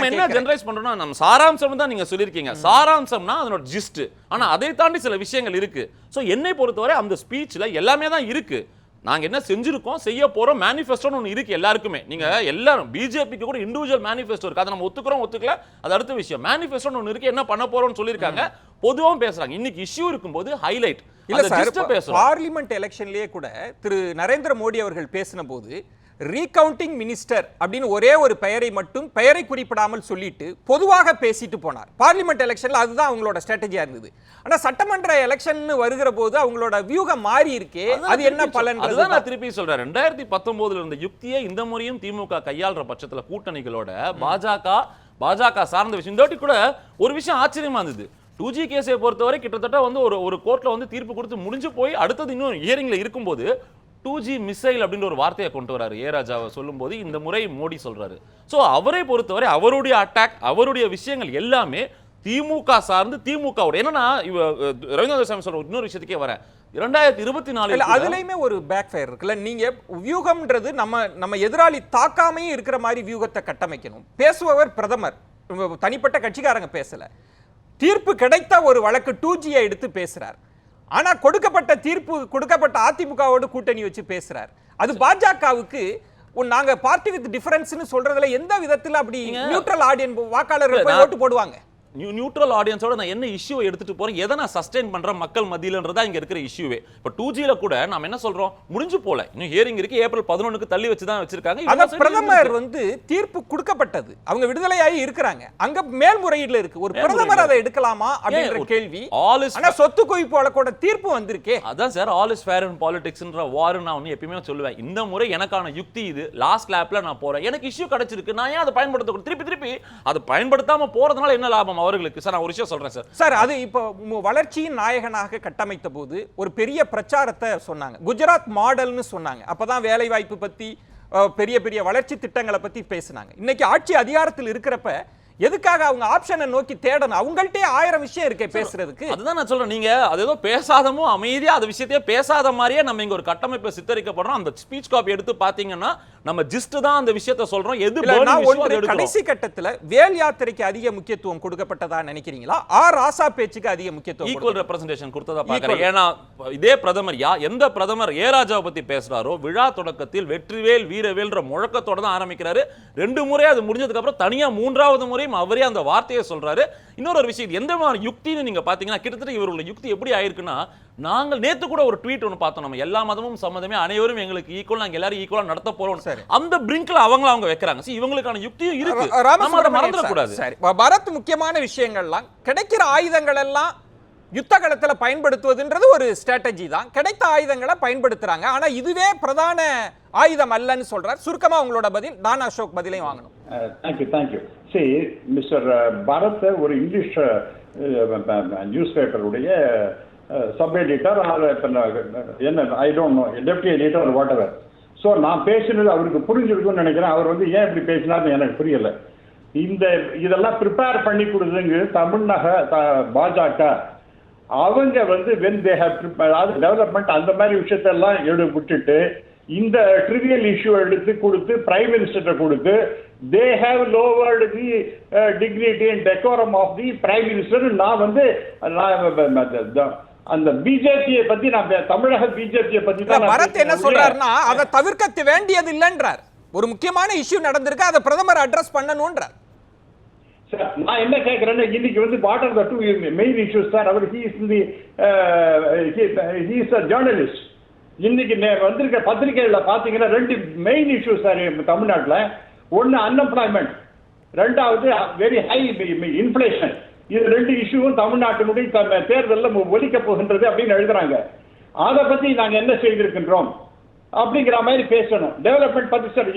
என்ன ஜெனரலைஸ் பண்றோம்னா, நம்ம சாராம்சம் தான் நீங்க சொல்லிருக்கீங்க. சாராம்சம்னா அதனோட ஜிஸ்ட். ஆனா அதை தாண்டி சில விஷயங்கள் இருக்கு. சோ என்னை பொறுத்தவரை அந்த ஸ்பீச்ல எல்லாமே தான் இருக்கு. நாங்க என்ன செஞ்சிருக்கோம், செய்ய போறோம், மேனிஃபெஸ்டோன்னு ஒன்று இருக்கு எல்லாருக்குமே. நீங்க எல்லாரும் பிஜேபிக்கு கூட இண்டிவிஜுவல் மேனிஃபெஸ்டோ இருக்கு, அதை நம்ம ஒத்துக்கல, அது அடுத்த விஷயம். மேனிஃபெஸ்டோன்னு ஒன்று இருக்கு, என்ன பண்ண போறோம்னு சொல்லியிருக்காங்க, பொதுவாகவும் பேசுறாங்க. இன்னைக்கு இஷ்யூ இருக்கும்போது ஹைலைட் இல்ல சார், பார்லிமெண்ட் எலெக்ஷன்லயே கூட திரு நரேந்திர மோடி அவர்கள் பேசின போது ரீகவுண்டிங் மினிஸ்டர் அப்படின்னு ஒரே ஒரு பெயரை குறிப்பிடாமல் சொல்லிட்டு பொதுவாக பேசிட்டு போனார். பார்லிமெண்ட் எலெக்ஷன்ல அதுதான் அவங்களோட ஸ்ட்ராட்டஜியா இருந்தது. ஆனா சட்டமன்ற எலெக்ஷன் வருகிற போது அவங்களோட வியூகம் மாறி இருக்கே, அது என்ன பலன்? அதுதான் நான் திருப்பி சொல்றேன். 2019 இருந்த யுக்தியை இந்த முறையும் திமுக கையாளுற பட்சத்துல கூட்டணிகளோட பாஜக சார்ந்த விஷயம் இந்த கூட ஒரு விஷயம் ஆச்சரியமா இருந்தது. 2G கேஸை பொறுத்தவரை கிட்டத்தட்ட வந்து ஒரு கோர்ட்ல வந்து தீர்ப்பு கொடுத்து முடிஞ்சு போய் அடுத்தது இன்னும் ஹியரிங்ல இருக்கும்போது 2G மிசைல் அப்படின்ற ஒரு வார்த்தையை கொண்டு வராரு ஏ ராஜாவை சொல்லும்போது இந்த முறை மோடி சொல்றாரு. சோ அவரை பொறுத்தவரை அவருடைய அட்டாக், அவருடைய விஷயங்கள் எல்லாமே திமுக சார்ந்து திமுகவோட. என்னன்னா ரவீந்திர சாமி சொல்ற இன்னொரு விஷயத்துக்கே வரேன். 2024 அதுலயுமே ஒரு பேக் ஃபயர் இருக்குல்ல. நீங்க வியூகம்ன்றது நம்ம எதிராளி தாக்காமையே இருக்கிற மாதிரி வியூகத்தை கட்டமைக்கணும். பேசுபவர் பிரதமர், தனிப்பட்ட கட்சிக்காரங்க பேசல. தீர்ப்பு கிடைத்த ஒரு வழக்கு 2G எடுத்து பேசுறார். ஆனா கொடுக்கப்பட்ட அதிமுகவோடு கூட்டணி வச்சு பேசுறார். அது பாஜகவுக்கு நாங்க பார்ட்டி வித் டிஃபரன்ஸ்னு சொல்றதுல எந்த விதத்துல அப்படி நியூட்ரல் ஆடியன்ஸ் வாக்காளர்கள் போய் ஓட்டு போடுவாங்க? நியூட்ரல் ஆடியன்ஸோட நான் என்ன இஷ்யூ எடுத்துட்டு போறேன், எதை நான் சஸ்டெயின் பண்றேன் மக்கள் மத்தியிலன்றதா இங்க இருக்கிற இஷ்யூவே. இப்ப 2Gல கூட நாம என்ன சொல்றோம், முடிஞ்சு போல, இன்னும் ஹியரிங் இருக்கு, ஏப்ரல் 11க்கு தள்ளி வச்சு தான் வச்சிருக்காங்க. அத பிரதமர் வந்து தீர்ப்பு கொடுக்கப்பட்டது, அவங்க விடுதலையாகி இருக்காங்க, அங்க மேல்முறையீடுல இருக்கு. ஒரு பிரதமர் அதை எடுக்கலாமா அப்படிங்கிற கேள்வி. ஆனா சொத்து குவிப்பு வழக்கோட தீர்ப்பு வந்திருக்கே. அதான் sir all is fair in பாலிடிக்ஸ்ன்ற வார் நான் வந்து எப்பயுமே சொல்லுவேன். இந்த முறை எனக்கான யுக்தி இது, லாஸ்ட் லேப்ல நான் போறேன், எனக்கு இஷ்யூ கிடைச்சிருக்கு, நான் ஏன் அதை பயன்படுத்த திருப்பி அதை பயன்படுத்தாம போறதுனால என்ன லாபம் அவர்களுக்கு? சார் நான் ஒரு விஷயம் சொல்றேன் சார். அது இப்போ வளர்ச்சியின் நாயகனாக கட்டமைத்த போது ஒரு பெரிய பிரச்சாரத்தை சொன்னாங்க, குஜராத் மாடல்னு சொன்னாங்க. அப்பதான் வேலை வாய்ப்பு பத்தி பெரிய பெரிய வளர்ச்சி திட்டங்களை பத்தி பேசினாங்க. இன்னைக்கு ஆட்சி அதிகாரத்தில் இருக்கிறப்ப எதுக்காக அவங்க ஆப்ஷனை நோக்கி தேடணும்? அவங்கள்ட்டே 1000 விஷயம் இருக்கே பேசுறதுக்கு. அதுதான் நான் சொல்றேன், நீங்க அது ஏதோ பேசாதமோ அமைதியா அந்த விஷயத்தையே பேசாத மாதிரியே நம்ம இங்க ஒரு கட்டமைப்பை சித்தரிக்கப்படுறோம். அந்த ஸ்பீச் காப்பி எடுத்து பாத்தீங்கன்னா நம்ம ஜஸ்ட் தான் அந்த விஷயத்தை சொல்றோம். கடைசி கட்டத்துல வேல் யாத்திரைக்கு அதிக முக்கியத்துவம் கொடுக்கப்பட்டதா நினைக்கிறீங்களா? ராசா பேச்சுக்கு அதிக முக்கியத்துவம், ஈக்குவல் ரெப்ரசன்டேஷன் கொடுத்ததா பாக்குறேன். ஏன்னா இதே பிரதமர் எந்த பிரதமர் ஏ ராஜாவை பத்தி பேசுறாரோ விழா தொடக்கத்தில் வெற்றிவேல் வீரவேல்ன்ற முழக்கத்தோட தான் ஆரம்பிக்கிறாரு. 2 முறை அது முடிஞ்சதுக்கு அப்புறம் தனியா 3வது முறை அவரே அந்த வார்த்தையை சொல்றாரு. இன்னொரு விஷயம், எந்த மாதிரி யுக்தின்னு நீங்க பாத்தீங்கன்னா கிட்டத்தட்ட இவரோட யுக்தி எப்படி ஆயிருக்குன்னா, நாங்கள் நேத்து கூட ஒரு ட்வீட் ஒன்று பார்த்தோம், நம்ம எல்லா மதமும் சம்மதமே, அனைவரும் எங்களுக்கு ஈக்குவல், நாங்க எல்லாரும் ஈக்குவலா நடத்த போறோம். அந்த பிரிங்க்ல அவங்க வைக்கிறாங்க. இவங்களுக்கான யுக்தியும் இருக்கு, நாம அதை மறந்துட கூடாது. சரி, பாரத் முக்கியமான விஷயங்கள்லாம் கிடைக்கிற ஆயுதங்கள் எல்லாம் யுத்த களத்துல பயன்படுத்துவதுன்றது ஒரு ஸ்ட்ராட்டஜி தான். கிடைத்த ஆயுதங்களை பயன்படுத்துறாங்க. ஆனா இதுவே பிரதான ஆயுதம் அல்லன்னு சொல்றார். சுருக்கமா உங்களோட பதில், நான் அசோக் பதிலையும் வாங்கணும். தேங்க்யூ. சரி மிஸ்டர் பரத் ஒரு இங்கிலீஷ் நியூஸ் பேப்பருடைய சப் எடிட்டர், என்ன I don't know, deputy editor what ever. So நான் பேசினது அவருக்கு புரிஞ்சிருக்குன்னு நினைக்கிறேன். அவர் வந்து ஏன் இப்படி பேசினார்னு எனக்கு புரியல. இதெல்லாம் ப்ரிப்பேர் பண்ணி கொடுக்குதுங்க பாஜக. அவங்க வந்து வென் தே ஹேவ் அதாவது டெவலப்மெண்ட் அந்த மாதிரி விஷயத்தெல்லாம் விட்டுட்டு இந்த ட்ரிவியல் இஷ்யூ எடுத்து கொடுத்து பிரைம் மினிஸ்டர் கொடுத்து they have lowered the dignity and decorum of the prime minister. நான் வந்து அந்த பிஜேபியை பத்தி, நான் தமிழக பிஜேபியை பத்தி தான். பரத் என்ன சொல்றாருன்னா அதை தவிர்க்க வேண்டியது இல்லைன்றார். ஒரு முக்கியமான இஷ்யூ நடந்திருக்கு, அதை பிரதமர் அட்ரஸ் பண்ணணும்ன்றார். நான் என்ன கேட்கிறேன்னா, இன்னைக்கு வந்து what are the 2 main issues sir? அவர் ஹி இஸ் a journalist. இன்னைக்கு வந்திருக்க பத்திரிகைகள்ல பாத்தீங்கன்னா 2 மெயின் இஷ்யூஸ் சார் தமிழ்நாட்டில். ஒன்னு அன்எம்ப்ளாய்மெண்ட், 2வது வெரி ஹை இன்ஃபிளேஷன். இது 2 இஷ்யூவும் தமிழ்நாட்டினுடைய தேர்தலில் ஒலிக்க போகின்றது அப்படின்னு எழுதுறாங்க. அதை பத்தி நாங்க என்ன செய்திருக்கின்றோம் அப்படிங்கிற மாதிரி பேசணும். டெவலப்மெண்ட் பத்தி சார்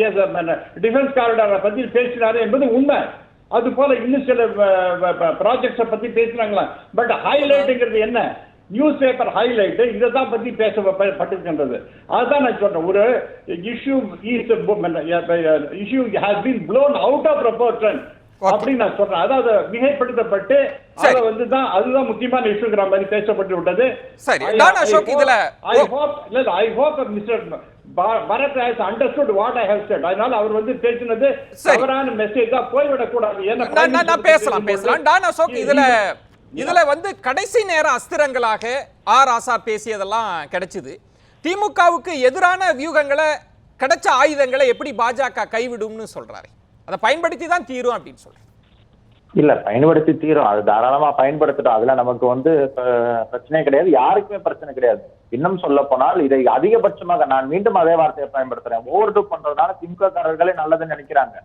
டிஃபென்ஸ் காரிடாரை பத்தி பேசினாரு என்பது உண்மை. அது போல இன்னும் சில ப்ராஜெக்ட்ஸை பத்தி பேசுறாங்களா? பட் ஹைலைட்டுங்கிறது என்ன? நியூஸ் பேப்பர் ஹைலைட் இதை தான் பத்தி பேசப்பட்டிருக்கின்றது. அதுதான் நான் சொல்றேன், ஒரு issue has been blown out of proportion அப்படின்னு நான் சொல்றேன். அதாவது மிகைப்படுத்தப்பட்டு அதை வந்து தான் அதுதான் முக்கியமான இஷ்யூங்கிற மாதிரி பேசப்பட்டு விட்டது. சரி, நான் அசோக் இதுல I hope mister Bharat has understood what I have said. அதனால அவர் வந்து பேசினது தவறான மெசேஜா போய்விடக் கூடாது. நான் பேசலாம். நான் அசோக் இதுல வந்து கடைசி நேர அஸ்திரங்களாக ராசா பேசியதெல்லாம் கிடைச்சது. திமுகவுக்கு எதிரான வியூகங்களை, கிடைச்ச ஆயுதங்களை எப்படி பாஜக கைவிடும்னு சொல்றாரு. அதை பயன்படுத்தி தான் தீரும் அப்படின்னு சொல்றேன். இல்ல, பயன்படுத்தி தீரும், அது தாராளமா பயன்படுத்தட்டும். அதுல நமக்கு வந்து பிரச்சனையே கிடையாது, யாருக்குமே பிரச்சனை கிடையாது. இன்னும் சொல்ல போனால் இதை அதிகபட்சமாக நான் மீண்டும் அதே வார்த்தையை பயன்படுத்துறேன், ஓவர் டூ பண்றதுனால திமுக காரர்களே நல்லதுன்னு நினைக்கிறாங்க.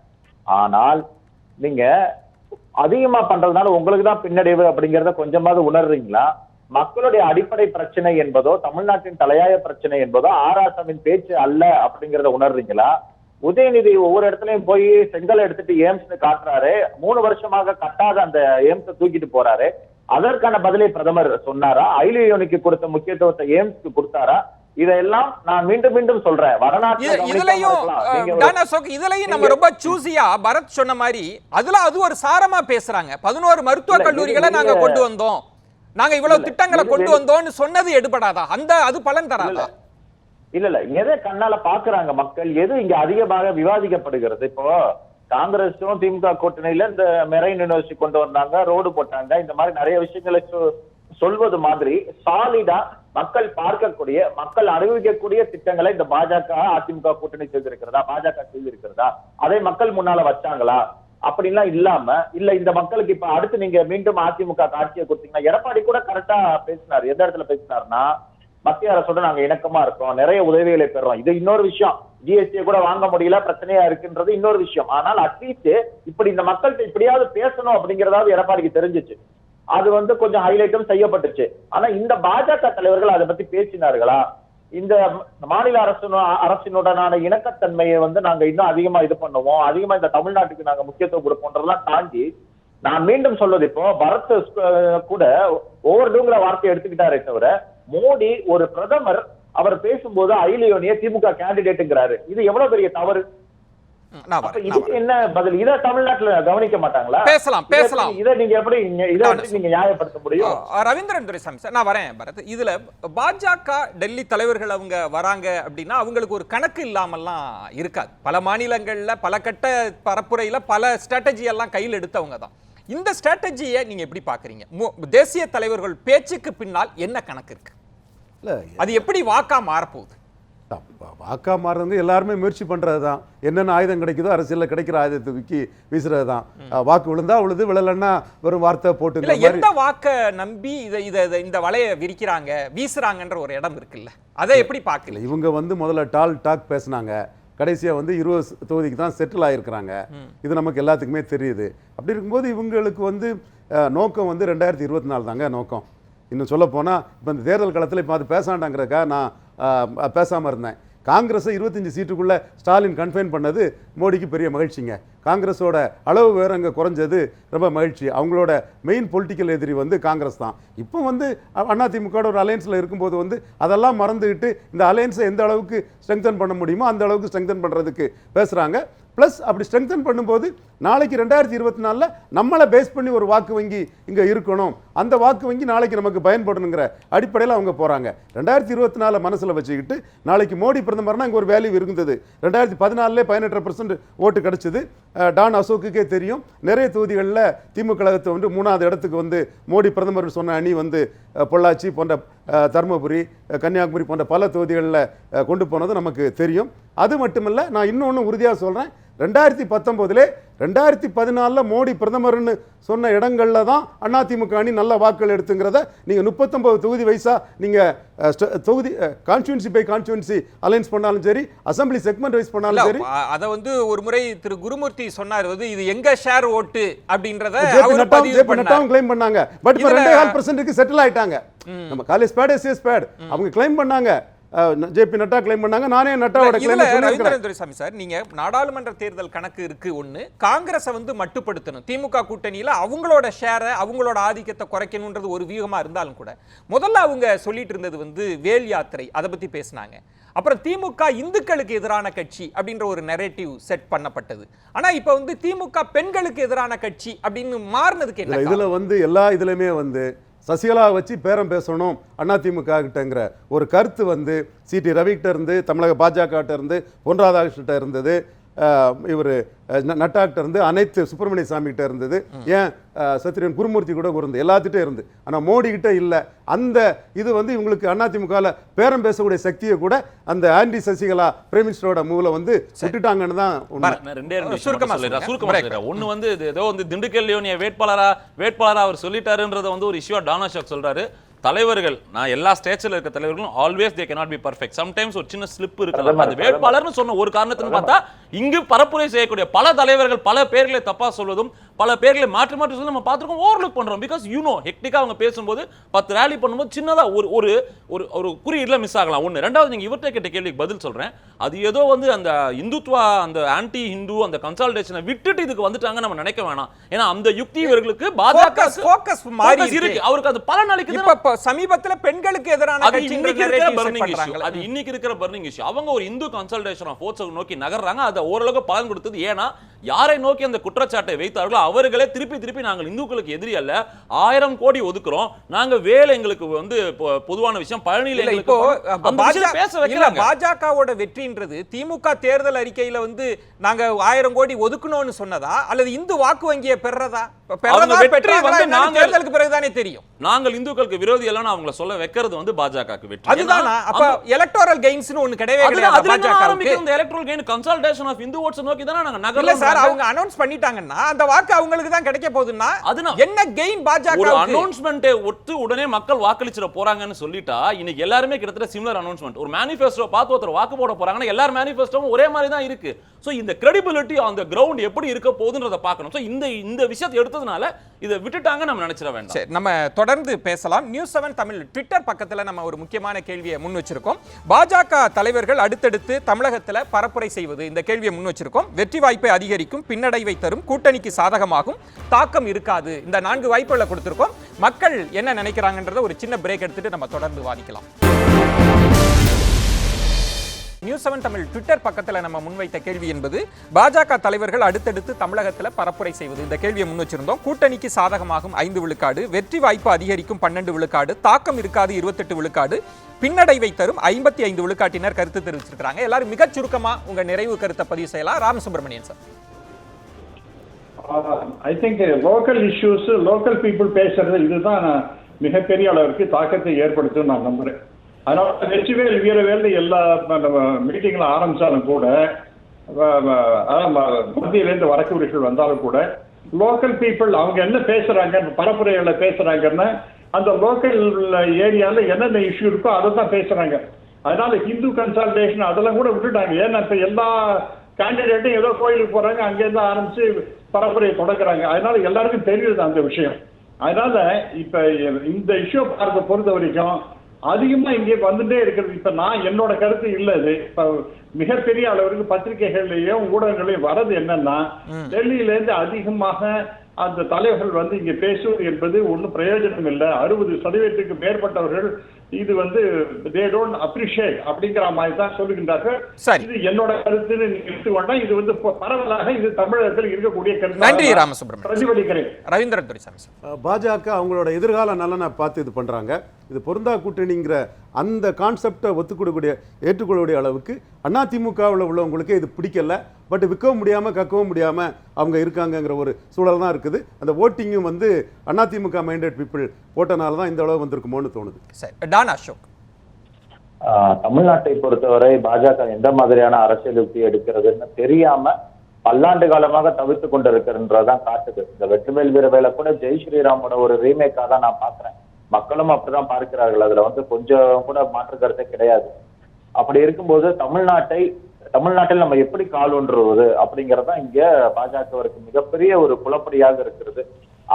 ஆனால் நீங்க அதிகமா பண்றதுனால உங்களுக்கு தான் பின்னடைவு அப்படிங்கறத கொஞ்சமாவது உணர்றீங்களா? மக்களுடைய அடிப்படை பிரச்சனை என்பதோ தமிழ்நாட்டின் தலையாய பிரச்சனை என்பதோ ஆராசவின் பேச்சு அல்ல அப்படிங்கறத உணர்றீங்களா? உதயநிதி ஒவ்வொரு இடத்துலயும் போய் செங்கல் எடுத்துட்டு எய்ம்ஸ் காட்டுறாரு, 3 வருஷமாக கட்டாத அந்த எய்ம்ஸ் தூக்கிட்டு போறாரு. அதற்கான பதிலை பிரதமர் சொன்னாரா? ஐலியோனிக்கு கொடுத்த முக்கியத்துவத்தை எய்ம்ஸ்க்கு கொடுத்தாரா? இதெல்லாம் நான் மீண்டும் மீண்டும் சொல்றேன், இதுலயும் நம்ம ரொம்ப சூசியா பரத் சொன்ன மாதிரி அது ஒரு சாரமா பேசுறாங்க. 11 மருத்துவக் கல்லூரிகளை நாங்க கொண்டு வந்தோம், நாங்க இவ்வளவு திட்டங்களை கொண்டு வந்தோம்னு சொன்னது எடுபடாதா? அது பலன் தராதா? இல்ல எதை கண்ணால பாக்குறாங்க மக்கள், எது இங்க அதிகமாக விவாதிக்கப்படுகிறது? இப்போ காங்கிரஸும் திமுக கூட்டணியில இந்த மெரைன் யூனிவர்சிட்டி கொண்டு வந்தாங்க, ரோடு போட்டாங்க, இந்த மாதிரி நிறைய விஷயங்களை சொல்வது மாதிரி சாலிடா மக்கள் பார்க்கக்கூடிய, மக்கள் அனுபவிக்கக்கூடிய திட்டங்களை இந்த பாஜக அதிமுக கூட்டணி செய்திருக்கிறதா, பாஜக செய்திருக்கிறதா, அதை மக்கள் முன்னால வச்சாங்களா? அப்படின்லாம் இல்லாம இல்ல இந்த மக்களுக்கு இப்ப அடுத்து நீங்க மீண்டும் அதிமுக ஆட்சியை கொடுத்தீங்கன்னா, எடப்பாடி கூட கரெக்டா பேசினாரு. எந்த இடத்துல பேசினாருன்னா, மத்திய அரசோட நாங்க இணக்கமா இருக்கோம், நிறைய உதவிகளை பெறோம். இது இன்னொரு விஷயம், ஜிஎஸ்டி கூட வாங்க முடியல, பிரச்சனையா இருக்குன்றது இன்னொரு விஷயம். ஆனால் அட்லீஸ்ட் இப்படி இந்த மக்கள்கிட்ட இப்படியாவது பேசணும் அப்படிங்கறதாவது எடப்பாடிக்கு தெரிஞ்சிச்சு. அது கொஞ்சம் ஹைலைட்டும் செய்யப்பட்டுச்சு. ஆனா இந்த பாஜக தலைவர்கள் அதை பத்தி பேசினார்களா? இந்த மாநில அரசினுடனான இணக்கத்தன்மையை நாங்க இன்னும் அதிகமா இது பண்ணுவோம், அதிகமா இந்த தமிழ்நாட்டுக்கு நாங்க முக்கியத்துவம் கொடுப்போம்ன்றதெல்லாம் தாண்டி, நான் மீண்டும் சொல்வது, இப்போ பரத் கூட ஓவர் டூங்கிற வார்த்தையை எடுத்துக்கிட்டாரே தவிர, மோடி ஒரு பிரதமர் அவர் பேசும்போது ஐலியோனிய திமுக கேண்டிடேட்ங்கிறாரு. இது எவ்வளவு பெரிய தவறு? இதுக்கு என்ன பதில்? இதை தமிழ்நாட்டுல கவனிக்க மாட்டாங்களா? பேசலாம். இதை நீங்க எப்படி நீங்க நியாயப்படுத்த முடியும்? ரவீந்திரன் துரைசாமி சார், நான் வரேன் பரத். இதுல பாஜக டெல்லி தலைவர்கள் அவங்க வராங்க அப்படின்னா அவங்களுக்கு ஒரு கணக்கு இல்லாமல்லாம் இருக்காது. பல மாநிலங்கள்ல பல கட்ட பரப்புரையில பல ஸ்ட்ராட்டஜி எல்லாம் கையில் எடுத்தவங்க தான். இந்த ஸ்ட்ராட்டஜியை நீங்க எப்படி பாக்குறீங்க? தேசிய தலைவர்கள் பேச்சுக்கு பின்னால் என்ன கணக்கு இருக்கு? அது எப்படி வாக்கா மாறப்போகுது? வாக்கா மாறுறது எல்லாருமே முயற்சி பண்றது தான். என்னென்ன ஆயுதம் கிடைக்குதோ அரசியல்ல கிடைக்கிற ஆயுதத்தை தூக்கி வீசுறது தான். வாக்கு விழுந்தா விழுது, விழலன்னா வெறும் வார்த்தை போட்டு எந்த வாக்க நம்பி இந்த வலையை விரிக்கிறாங்க வீசுறாங்கன்ற ஒரு இடம் இருக்குல்ல, அதை எப்படி பார்க்கல? இவங்க முதல்ல டாக் பேசினாங்க, கடைசியா 20 தொகுதிக்கு தான் செட்டில் ஆகிருக்கிறாங்க. இது நமக்கு எல்லாத்துக்குமே தெரியுது. அப்படி இருக்கும்போது இவங்களுக்கு நோக்கம் 2024 தாங்க நோக்கம். இன்னும் சொல்ல போனால் இப்போ இந்த தேர்தல் காலத்தில் இப்போ அது பேசாண்டாங்கிறக்கா நான் பேசாமல் இருந்தேன். காங்கிரஸை 25 சீட்டுக்குள்ளே ஸ்டாலின் கன்ஃபைன் பண்ணது மோடிக்கு பெரிய மகிழ்ச்சிங்க. காங்கிரஸோட அளவு வேற அங்கே குறைஞ்சது ரொம்ப மகிழ்ச்சி. அவங்களோட மெயின் பொலிட்டிக்கல் எதிரி காங்கிரஸ் தான். இப்போ அதிமுக ஒரு அலையன்ஸில் இருக்கும்போது அதெல்லாம் மறந்துக்கிட்டு இந்த அலையன்ஸை எந்த அளவுக்கு ஸ்ட்ரெங்தன் பண்ண முடியுமோ அந்த அளவுக்கு ஸ்ட்ரெங்தன் பண்ணுறதுக்கு பேசுகிறாங்க. ப்ளஸ் அப்படி ஸ்ட்ரெங்தன் பண்ணும்போது நாளைக்கு 2024 நம்மளை பேஸ் பண்ணி ஒரு வாக்கு வங்கி இங்கே இருக்கணும், அந்த வாக்கு வங்கி நாளைக்கு நமக்கு பயன்படணுங்கிற அடிப்படையில் அவங்க போகிறாங்க. 2024 மனசில் வச்சுக்கிட்டு நாளைக்கு மோடி பிரதமர்னா இங்கே ஒரு வேல்யூ இருந்தது. 2014 18% ஓட்டு கிடச்சிது. டான் அசோக்குக்கே தெரியும். நிறைய தொகுதிகளில் திமுக கழகத்தை 3வது இடத்துக்கு மோடி பிரதமர் சொன்ன அணி பொள்ளாச்சி போன்ற தருமபுரி, கன்னியாகுமரி போன்ற பல தொகுதிகளில் கொண்டு போனது நமக்கு தெரியும். அது மட்டுமில்ல, நான் இன்னொன்று உறுதியாக சொல்கிறேன், 2019 2014 மோடி பிரதமர்னு சொன்ன இடங்கள்ல தான் அதிமுக அணி நல்ல வாக்குகள் எடுத்துங்கிறத நீங்க 39 தொகுதி வைஸா நீங்க தொகுதி கான்ஸ்டிட்யூன்சி பை கான்ஸ்டிட்யூன்சி அலைன்ஸ் பண்ணாலும் சரி, அசெம்பிளி செக்மெண்ட் வைஸ் பண்ணாலும் சரி. அத ஒரு முறை திரு குருமூர்த்தி சொன்னார், இது எங்க ஷேர் ஓட்டு அப்படின்றத அவர் கிளைம் பண்ணாங்க. பட் 2.5% செட்டில் ஆயிட்டாங்க. நம்ம காலேஜ் ஸ்பேட் எஸ்எஸ் ஸ்பேட் அவங்க கிளைம் பண்ணாங்க, ஜேபி நட்டா கிளைம் பண்ணாங்க, நானே நட்டாவோட கிளைம் பண்ணேன். ரவீந்திரன் துரைசாமி சார், நீங்க நாடாளுமன்ற தேர்தல் கணக்கு இருக்கு ஒண்ணு, காங்கிரஸை மட்டுப்படுத்தணும், திமுக கூட்டணியில அவங்களோட ஷேரை அவங்களோட ஆதிக்கத்தை குறைக்கணும்ன்றது ஒரு வியூகமா இருந்தாலும் கூட, முதல்ல அவங்க சொல்லிட்டு இருந்தது வேல் யாத்திரை, அதை பத்தி பேசினாங்க. அப்புறம் திமுக இந்துக்களுக்கு எதிரான கட்சி அப்படின்ற ஒரு நரேட்டிவ் செட் பண்ணப்பட்டது. ஆனா இப்ப திமுக பெண்களுக்கு எதிரான கட்சி அப்படின்னு மாறினதுக்கு என்ன? இதுல எல்லா இதுலயுமே சசிகலா வச்சு பேரம் பேசணும் அதிமுக கிட்டங்கிற ஒரு கருத்து சிடி ரவி கிட்ட இருந்து, தமிழக பாஜக கிட்ட இருந்து, பொன் ராதாகிருஷ்ணன் இருந்தது, இவர் நட்டாக்கிட்ட இருந்து, அனைத்து சுப்பிரமணிய சாமி கிட்ட இருந்தது, ஏன் சத்ரியன் குருமூர்த்தி கூட இருந்து, எல்லாத்திட்டே இருந்து. ஆனால் மோடி கிட்ட இல்லை. அந்த இது இவங்களுக்கு அதிமுகவில் பேரம் பேசக்கூடிய சக்தியை கூட அந்த ஆன்டி சசிகலா பிரைம் மினிஸ்டரோட மூவில விட்டுட்டாங்கன்னு தான். ஒன்று ஏதோ திண்டுக்கல் லியோனிய வேட்பாளரா அவர் சொல்லிட்டாருன்றத ஒரு இஷ்யூவா டானா ஷாக் சொல்றாரு. தலைவர்கள், நான் எல்லா ஸ்டேட்ஸ்ல இருக்க தலைவர்களும் always they cannot be perfect. Sometimes ஒரு சின்ன ஸ்லிப் இருக்கலாம். அது வேட்பாளர்னு சொன்ன ஒரு காரணத்தின்னு பார்த்தா இங்கு பரப்புரை செய்யக்கூடிய பல தலைவர்கள் பல பேர்களை தப்பா சொல்வதும் பல பேர்களை மாற்றி மாற்றி சொல்லி நம்ம பார்த்துருக்கோம், ஓவர்லுக் பண்றோம். பிகாஸ் ஹெக்டிக்கா அவங்க பேசும்போது 10 ரேலி பண்ணும்போது சின்னதா ஒரு ஒரு குறியீடுல மிஸ் ஆகலாம். ஒன்று. ரெண்டாவது, நீங்க இவர்கிட்ட கேட்ட கேள்விக்கு பதில் சொல்றேன். அது ஏதோ அந்த இந்துத்வா, அந்த ஆன்டி ஹிந்து, அந்த கன்சால்டேஷனை விட்டுட்டு இதுக்கு வந்துட்டாங்க நம்ம நினைக்க வேணாம். ஏன்னா அந்த யுக்தி இவர்களுக்கு பாஜக ஃபோக்கஸ் மாறி இருக்கு. அவருக்கு அது பலன் அளிக்குது. இப்ப சமீபத்துல பெண்களுக்கு எதிரான அது இன்னைக்கு இருக்கிற பர்னிங் இஷ்யூ. அது இன்னைக்கு இருக்கிற பர்னிங் இஷ்யூ. அவங்க ஒரு இந்து கன்சல்டேஷன் ஆஃப் ஃபோர்ஸ் நோக்கி நகர்றாங்க. அது ஓரளவுக்கு பலன் கொடுத்தது. ஏன்னா யாரை நோக்கி அந்த குற்றச்சாட்டை வைத்தார்களோ அவர்களே திருப்பி நாங்கள் இந்துக்களுக்கு எதிரி அல்ல, 1000 கோடி ஒதுக்குறோம், நாங்க வேலை எங்களுக்கு பொதுவான விஷயம், பழனியில இப்போ பேச வைக்கிறாங்க. பாஜகவோட வெற்றின்றது திமுக தேர்தல் அறிக்கையில நாங்க 1000 கோடி ஒதுக்கணும்னு சொன்னதா அல்லது இந்து வாக்கு வங்கியை பெறறதா? தேர்தலுக்கு பிறகுதானே தெரியும். நாங்கள் இந்துக்களுக்கு விரோதி எல்லாம் அவங்கள சொல்ல வைக்கிறது பாஜகவுக்கு வெற்றி. அதுதான் அப்ப எலக்டோரல் கெயின்ஸ்னு ஒன்னு கிடையவே கிடையாது பாஜகவுக்கு. இந்த electoral gain consolidation of Hindu votes நோக்கி தான நாங்க நகர்றோம். இல்ல சார், அவங்க அனௌன்ஸ் பண்ணிட்டாங்கன்னா அந்த வாக்கு அவங்களுக்கு தான் கிடைக்க போகுதுன்னா என்ன கெயின் பாஜக? ஒரு அனௌன்ஸ்மென்ட்டை ஒட்டு உடனே மக்கள் வாக்களிச்சிர போறாங்கன்னு சொல்லிட்டா இன்னைக்கு எல்லாரும் கிட்டத்தட்ட சிமிலர் அனௌன்ஸ்மென்ட். ஒரு மேனிஃபெஸ்டோ பார்த்து ஒருத்தர் வாக்கு போட போறாங்கன்னா எல்லார் மேனிஃபெஸ்டோவும் ஒரே மாதிரி தான் இருக்கு. சோ இந்த கிரெடிபிலிட்டி ஆன் தி கிரவுண்ட் எப்படி இருக்க போகுதுன்றத பார்க்கணும். சோ இந்த விஷயத்தை எடுத்ததுனால இத விட்டுட்டாங்க நம்ம நினைச்சிர வேண்டாம். சரி, நம்ம தொடர்ந்து பேசலாம். நியூஸ் 7 தமிழ் ட்விட்டர் பக்கத்துல நம்ம ஒரு முக்கியமான கேள்வியை முன் வச்சிருக்கோம். பாஜக தலைவர்கள் அடுத்தடுத்து தமிழகத்துல பரப்புரை செய்வது, இந்த கேள்வியை முன் வச்சிருக்கோம். வெற்றி வாய்ப்பை அதிகரிக்கும், பின்னடைவை தரும், கூட்டணிக்கு சாதகமாகும், தாக்கம் இருக்காது, இந்த 4 வாய்ப்புகளை கொடுத்திருக்கோம். மக்கள் என்ன நினைக்கிறாங்கன்றத ஒரு சின்ன பிரேக் எடுத்துட்டு நம்ம தொடர்ந்து வாதிக்கலாம். நியூஸ் 7 தமிழ் ட்விட்டர் பக்கத்துல நம்ம முன்வைத்த கேள்வி என்பது பாஜக தலைவர்கள் அடுத்தடுத்து தமிழகத்துல பரப்புரை செய்வது, இந்த கேள்வியை முன் வச்சிருந்தோம். கூட்டணிக்கு சாதகமாகும் 5 விழுக்காடு, வெற்றி வாய்ப்பு அதிகரிக்கும் 12 விழுக்காடு, தாக்கம் இருக்காது 28 விழுக்காடு, பின்னடைவை தரும் 55 விழுக்காட்டினர் கருத்து தெரிவிச்சிருக்காங்க. எல்லாரும் மிகச் சுருக்கமா உங்க நிறைவு கருத்தை பதிவு செய்யலாம். Ramasubramanian sir. I think local issues, local people பேசுறது இதுதான் மிகப்பெரிய அளவிற்கு தாக்கத்தை ஏற்படுத்தும் நான் நம்புறேன். அதனால வெற்றிவேல் வீரவேல் எல்லா மீட்டிங்ல ஆரம்பிச்சாலும் கூட, மத்தியிலேருந்து வடக்குறிகள் வந்தாலும் கூட, லோக்கல் பீப்புள் அவங்க என்ன பேசுறாங்க, பரப்புரைகளை பேசுறாங்கன்னா அந்த லோக்கல் ஏரியாவில் என்னென்ன இஷ்யூ இருக்கோ அதை தான் பேசுறாங்க. அதனால ஹிந்து கன்சல்டேஷன் அதெல்லாம் கூட விட்டுட்டாங்க. ஏன்னா இப்ப எல்லா கேண்டிடேட்டும் ஏதோ கோயிலுக்கு போறாங்க, அங்கேருந்து ஆரம்பிச்சு பரப்புரையை தொடங்குறாங்க. அதனால எல்லாருக்கும் தெரியுது அந்த விஷயம். அதனால இப்ப இந்த இஷ்யூ பொறுத்த வரைக்கும் அதிகமா இங்கே வந்துட்டே இருக்கிறது. இப்ப நான் என்னோட கருத்து இல்ல, இது இப்ப மிகப்பெரிய அளவிற்கு பத்திரிகைகள்லயும் ஊடகங்களையும் வரது என்னன்னா, டெல்லியில இருந்து அதிகமாக அந்த தலைவர்கள் இங்க பேசுவது என்பது ஒன்றும் பிரயோஜனம் இல்லை. 60% மேற்பட்டவர்கள் இது they don't appreciate அப்படிங்கிற மாதிரி தான் சொல்லுகின்றார்கள். இது என்னோட கருத்து எடுத்துக்கொண்டா இது பரவலாக இது தமிழகத்தில் இருக்கக்கூடிய கருத்து. நன்றி ராமசுப்ரமணியன். பிரதிபலிக்கிறேன். ரவீந்திரன் துரைசாமி. பாஜக அவங்களோட எதிர்கால நலனை பார்த்து இது பண்றாங்க. இது பொருந்தா கூட்டணிங்கிற அந்த கான்செப்டை ஏற்றுக்கொள்ளக்கூடிய அளவுக்கு அதிமுகவில் உள்ளவங்களுக்கு இது பிடிக்கல. பட் விற்கவும் முடியாமல் கக்கவும் முடியாமல் அவங்க இருக்காங்கங்கிற ஒரு சூழல் தான் இருக்குது. அந்த ஓட்டிங்கும் அதிமுக மைண்டட் பீப்புள் போட்டனால தான் இந்த அளவு வந்திருக்குமோன்னு தோணுது. டான் அசோக். தமிழ்நாட்டை பொறுத்தவரை பாஜக எந்த மாதிரியான அரசியல் யுக்தி எடுக்கிறதுன்னு தெரியாம பல்லாண்டு காலமாக தவிர்த்து கொண்டு இருக்கிறன்றதான் காட்டுது. இந்த வெற்றிவேல் வீரவேலை கூட ஜெய் ஸ்ரீராமோட ஒரு ரீமேக்கா தான் நான் பாக்குறேன். மக்களும் அப்படிதான் பார்க்கிறார்கள். அதுல கொஞ்சம் கூட மாற்று கருத்தே கிடையாது. அப்படி இருக்கும்போது தமிழ்நாட்டில் நம்ம எப்படி கால் ஒன்றுவது அப்படிங்கறதான் இங்க பாஜகவிற்கு மிகப்பெரிய ஒரு குழப்படியாக இருக்கிறது.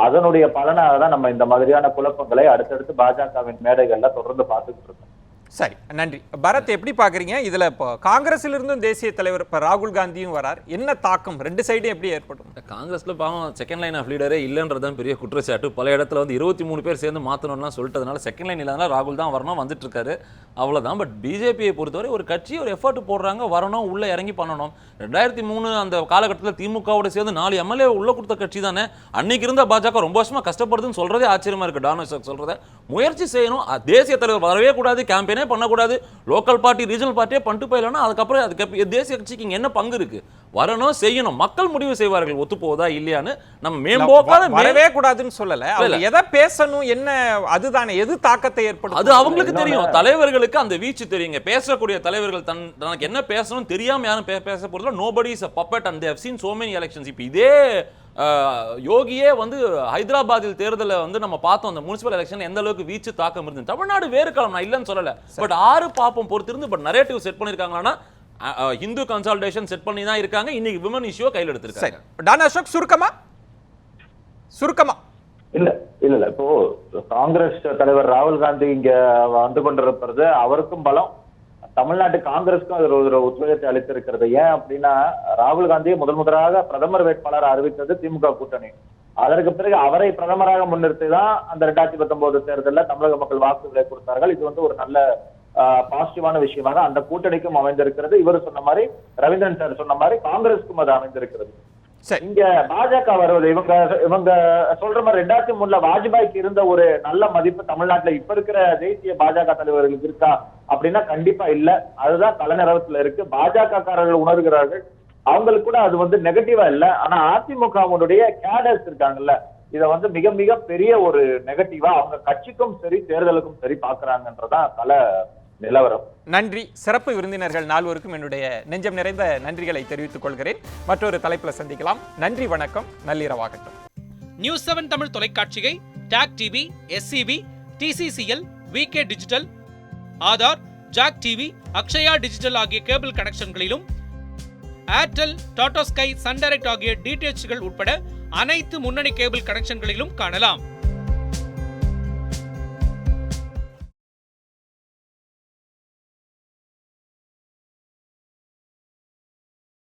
அதனுடைய பலனாக தான் நம்ம இந்த மாதிரியான குழப்பங்களை அடுத்தடுத்து பாஜகவின் மேடைகள்ல தொடர்ந்து பார்த்துக்கிட்டு இருக்கோம். சரி, நன்றி. பரத், எப்படி பாக்குறீங்க? இதுல இப்போ காங்கிரஸ்ல இருந்தும் தேசிய தலைவர் இப்ப ராகுல் காந்தியும் வரார். என்ன தாக்கம் ரெண்டு சைடும் எப்படி ஏற்படும்? காங்கிரஸ்ல பாவம் செகண்ட் லைன் ஆஃப் லீடரே இல்லைன்றதான் பெரிய குற்றச்சாட்டு. பல இடத்துல 23 பேர் சேர்ந்து மாற்றணும்லாம் சொல்லிட்டதுனால செகண்ட் லைன் இல்லாதனால ராகுல் தான் வரணும், வந்துட்டு இருக்காரு, அவ்வளவுதான். பட் பிஜேபியை பொறுத்தவரை ஒரு கட்சி ஒரு எஃபர்ட் போடுறாங்க, வரணும், உள்ள இறங்கி பண்ணணும். 2003 அந்த காலகட்டத்தில் திமுகவோட சேர்ந்து 4 எம்எல்ஏ உள்ள கொடுத்த கட்சி தானே. அன்னைக்கு இருந்த பாஜக ரொம்ப வருஷமா கஷ்டப்படுதுன்னு சொல்றதே ஆச்சரியமா இருக்கு. டானோசக் சொல்றத முயற்சி செய்யணும். தேசிய தலைவர் வரவே கூடாது, கேம்பெயினே பண்ணக்கூடாது, லோக்கல் பார்ட்டி ரீஜனல் பார்ட்டியே பண்ணிட்டு போயிடலாம். அதுக்கு தேசிய கட்சிக்கு இங்க என்ன பங்கு இருக்கு? வரணும், செய்யணும், மக்கள் முடிவு செய்வார்கள் ஒத்து போதா இல்லையான்னு. நம்ம மேம்போக்கான வரவே கூடாதுன்னு சொல்லல, எதை பேசணும், என்ன அதுதானே எது தாக்கத்தை ஏற்படும் அது அவங்களுக்கு தெரியும். தலைவர்களுக்கு அந்த வீச்சு தெரியுங்க. பேசக்கூடிய தலைவர்கள் தனக்கு என்ன பேசணும் தெரியாம யாரும் பேச போறதுல nobody is a puppet and they have seen so many elections. இப்போ இதே யோகியே வந்து ஹைதராபாத்தில் தேர்தலை வந்து நம்ம பார்த்தோம், அந்த முனிசிபல் எலெக்ஷன் எந்த அளவுக்கு வீச்சு தாக்கம் இருந்தது. தமிழ்நாடு வேறு காலம், நான் இல்லைன்னு சொல்லல, பட் 6 பாப்பம் பொறுத்திருந்து. பட் நரேட்டிவ் செட் பண்ணிருக்காங்கன்னா ஹிந்து கன்சால்டேஷன் செட் பண்ணி தான் இருக்காங்க. இன்னைக்கு விமன் இஷ்யூ கையில் எடுத்திருக்காங்க. டான் அசோக் சுருக்கமா இல்ல இப்போ காங்கிரஸ் தலைவர் ராகுல் காந்தி இங்க வந்து கொண்டிருப்பது அவருக்கும் பலம், தமிழ்நாட்டு காங்கிரஸுக்கும் அது ஒரு உத்வேகத்தை அளித்திருக்கிறது. ஏன் அப்படின்னா ராகுல் காந்தியை முதலாக பிரதமர் வேட்பாளர் அறிவித்தது திமுக கூட்டணி. அதற்கு பிறகு அவரை பிரதமராக முன்னிறுத்தி தான் அந்த 2019 தேர்தலில் தமிழக மக்கள் வாக்குகளை கொடுத்தார்கள். இது வந்து ஒரு நல்ல பாசிட்டிவான விஷயமாக அந்த கூட்டணிக்கும் அமைந்திருக்கிறது. இவர் சொன்ன மாதிரி, ரவீந்திரன் சார் சொன்ன மாதிரி, காங்கிரஸுக்கும் அது அமைந்திருக்கிறது. இங்க பாஜக வருவது இவங்க சொல்ற மாதிரி 2003 வாஜ்பாய்க்கு இருந்த ஒரு நல்ல மதிப்பு தமிழ்நாட்டுல இப்ப இருக்கிற தேசிய பாஜக தலைவர்களுக்கு இருக்கா அப்படின்னா கண்டிப்பா இல்ல. அதுதான் தலைநிறவத்துல இருக்கு. பாஜக காரர்கள் உணர்கிறார்கள், அவங்களுக்கு கூட அது வந்து நெகட்டிவா இல்ல. ஆனா அதிமுகவுடைய கேடர்ஸ் இருக்காங்கல்ல, இத வந்து மிக மிக பெரிய ஒரு நெகட்டிவா அவங்க கட்சிக்கும் சரி தேர்தலுக்கும் சரி பாக்குறாங்கன்றதான் பல நிலவரம். நன்றி. சிறப்பு விருந்தினர்கள் 4 என்னுடைய நெஞ்சம் நிறைந்த நன்றிகளை தெரிவித்துக் கொள்கிறேன். மற்றொரு தலைப்புல சந்திக்கலாம். நன்றி, வணக்கம், நள்ளிரவாகட்டும். நியூஸ் 7 தமிழ் தொலைக்காட்சியை Talk TV, SCB, TCCL, VK digital, Aadhaar, Jack TV, Akshaya digital ஆகிய கேபிள் கனெக்ஷன்களிலும், Airtel, Tata Sky, Sun Direct ஆகிய DTHகள் உட்பட அனைத்து முன்னணி கேபிள் கனெக்ஷன்களிலும் காணலாம்.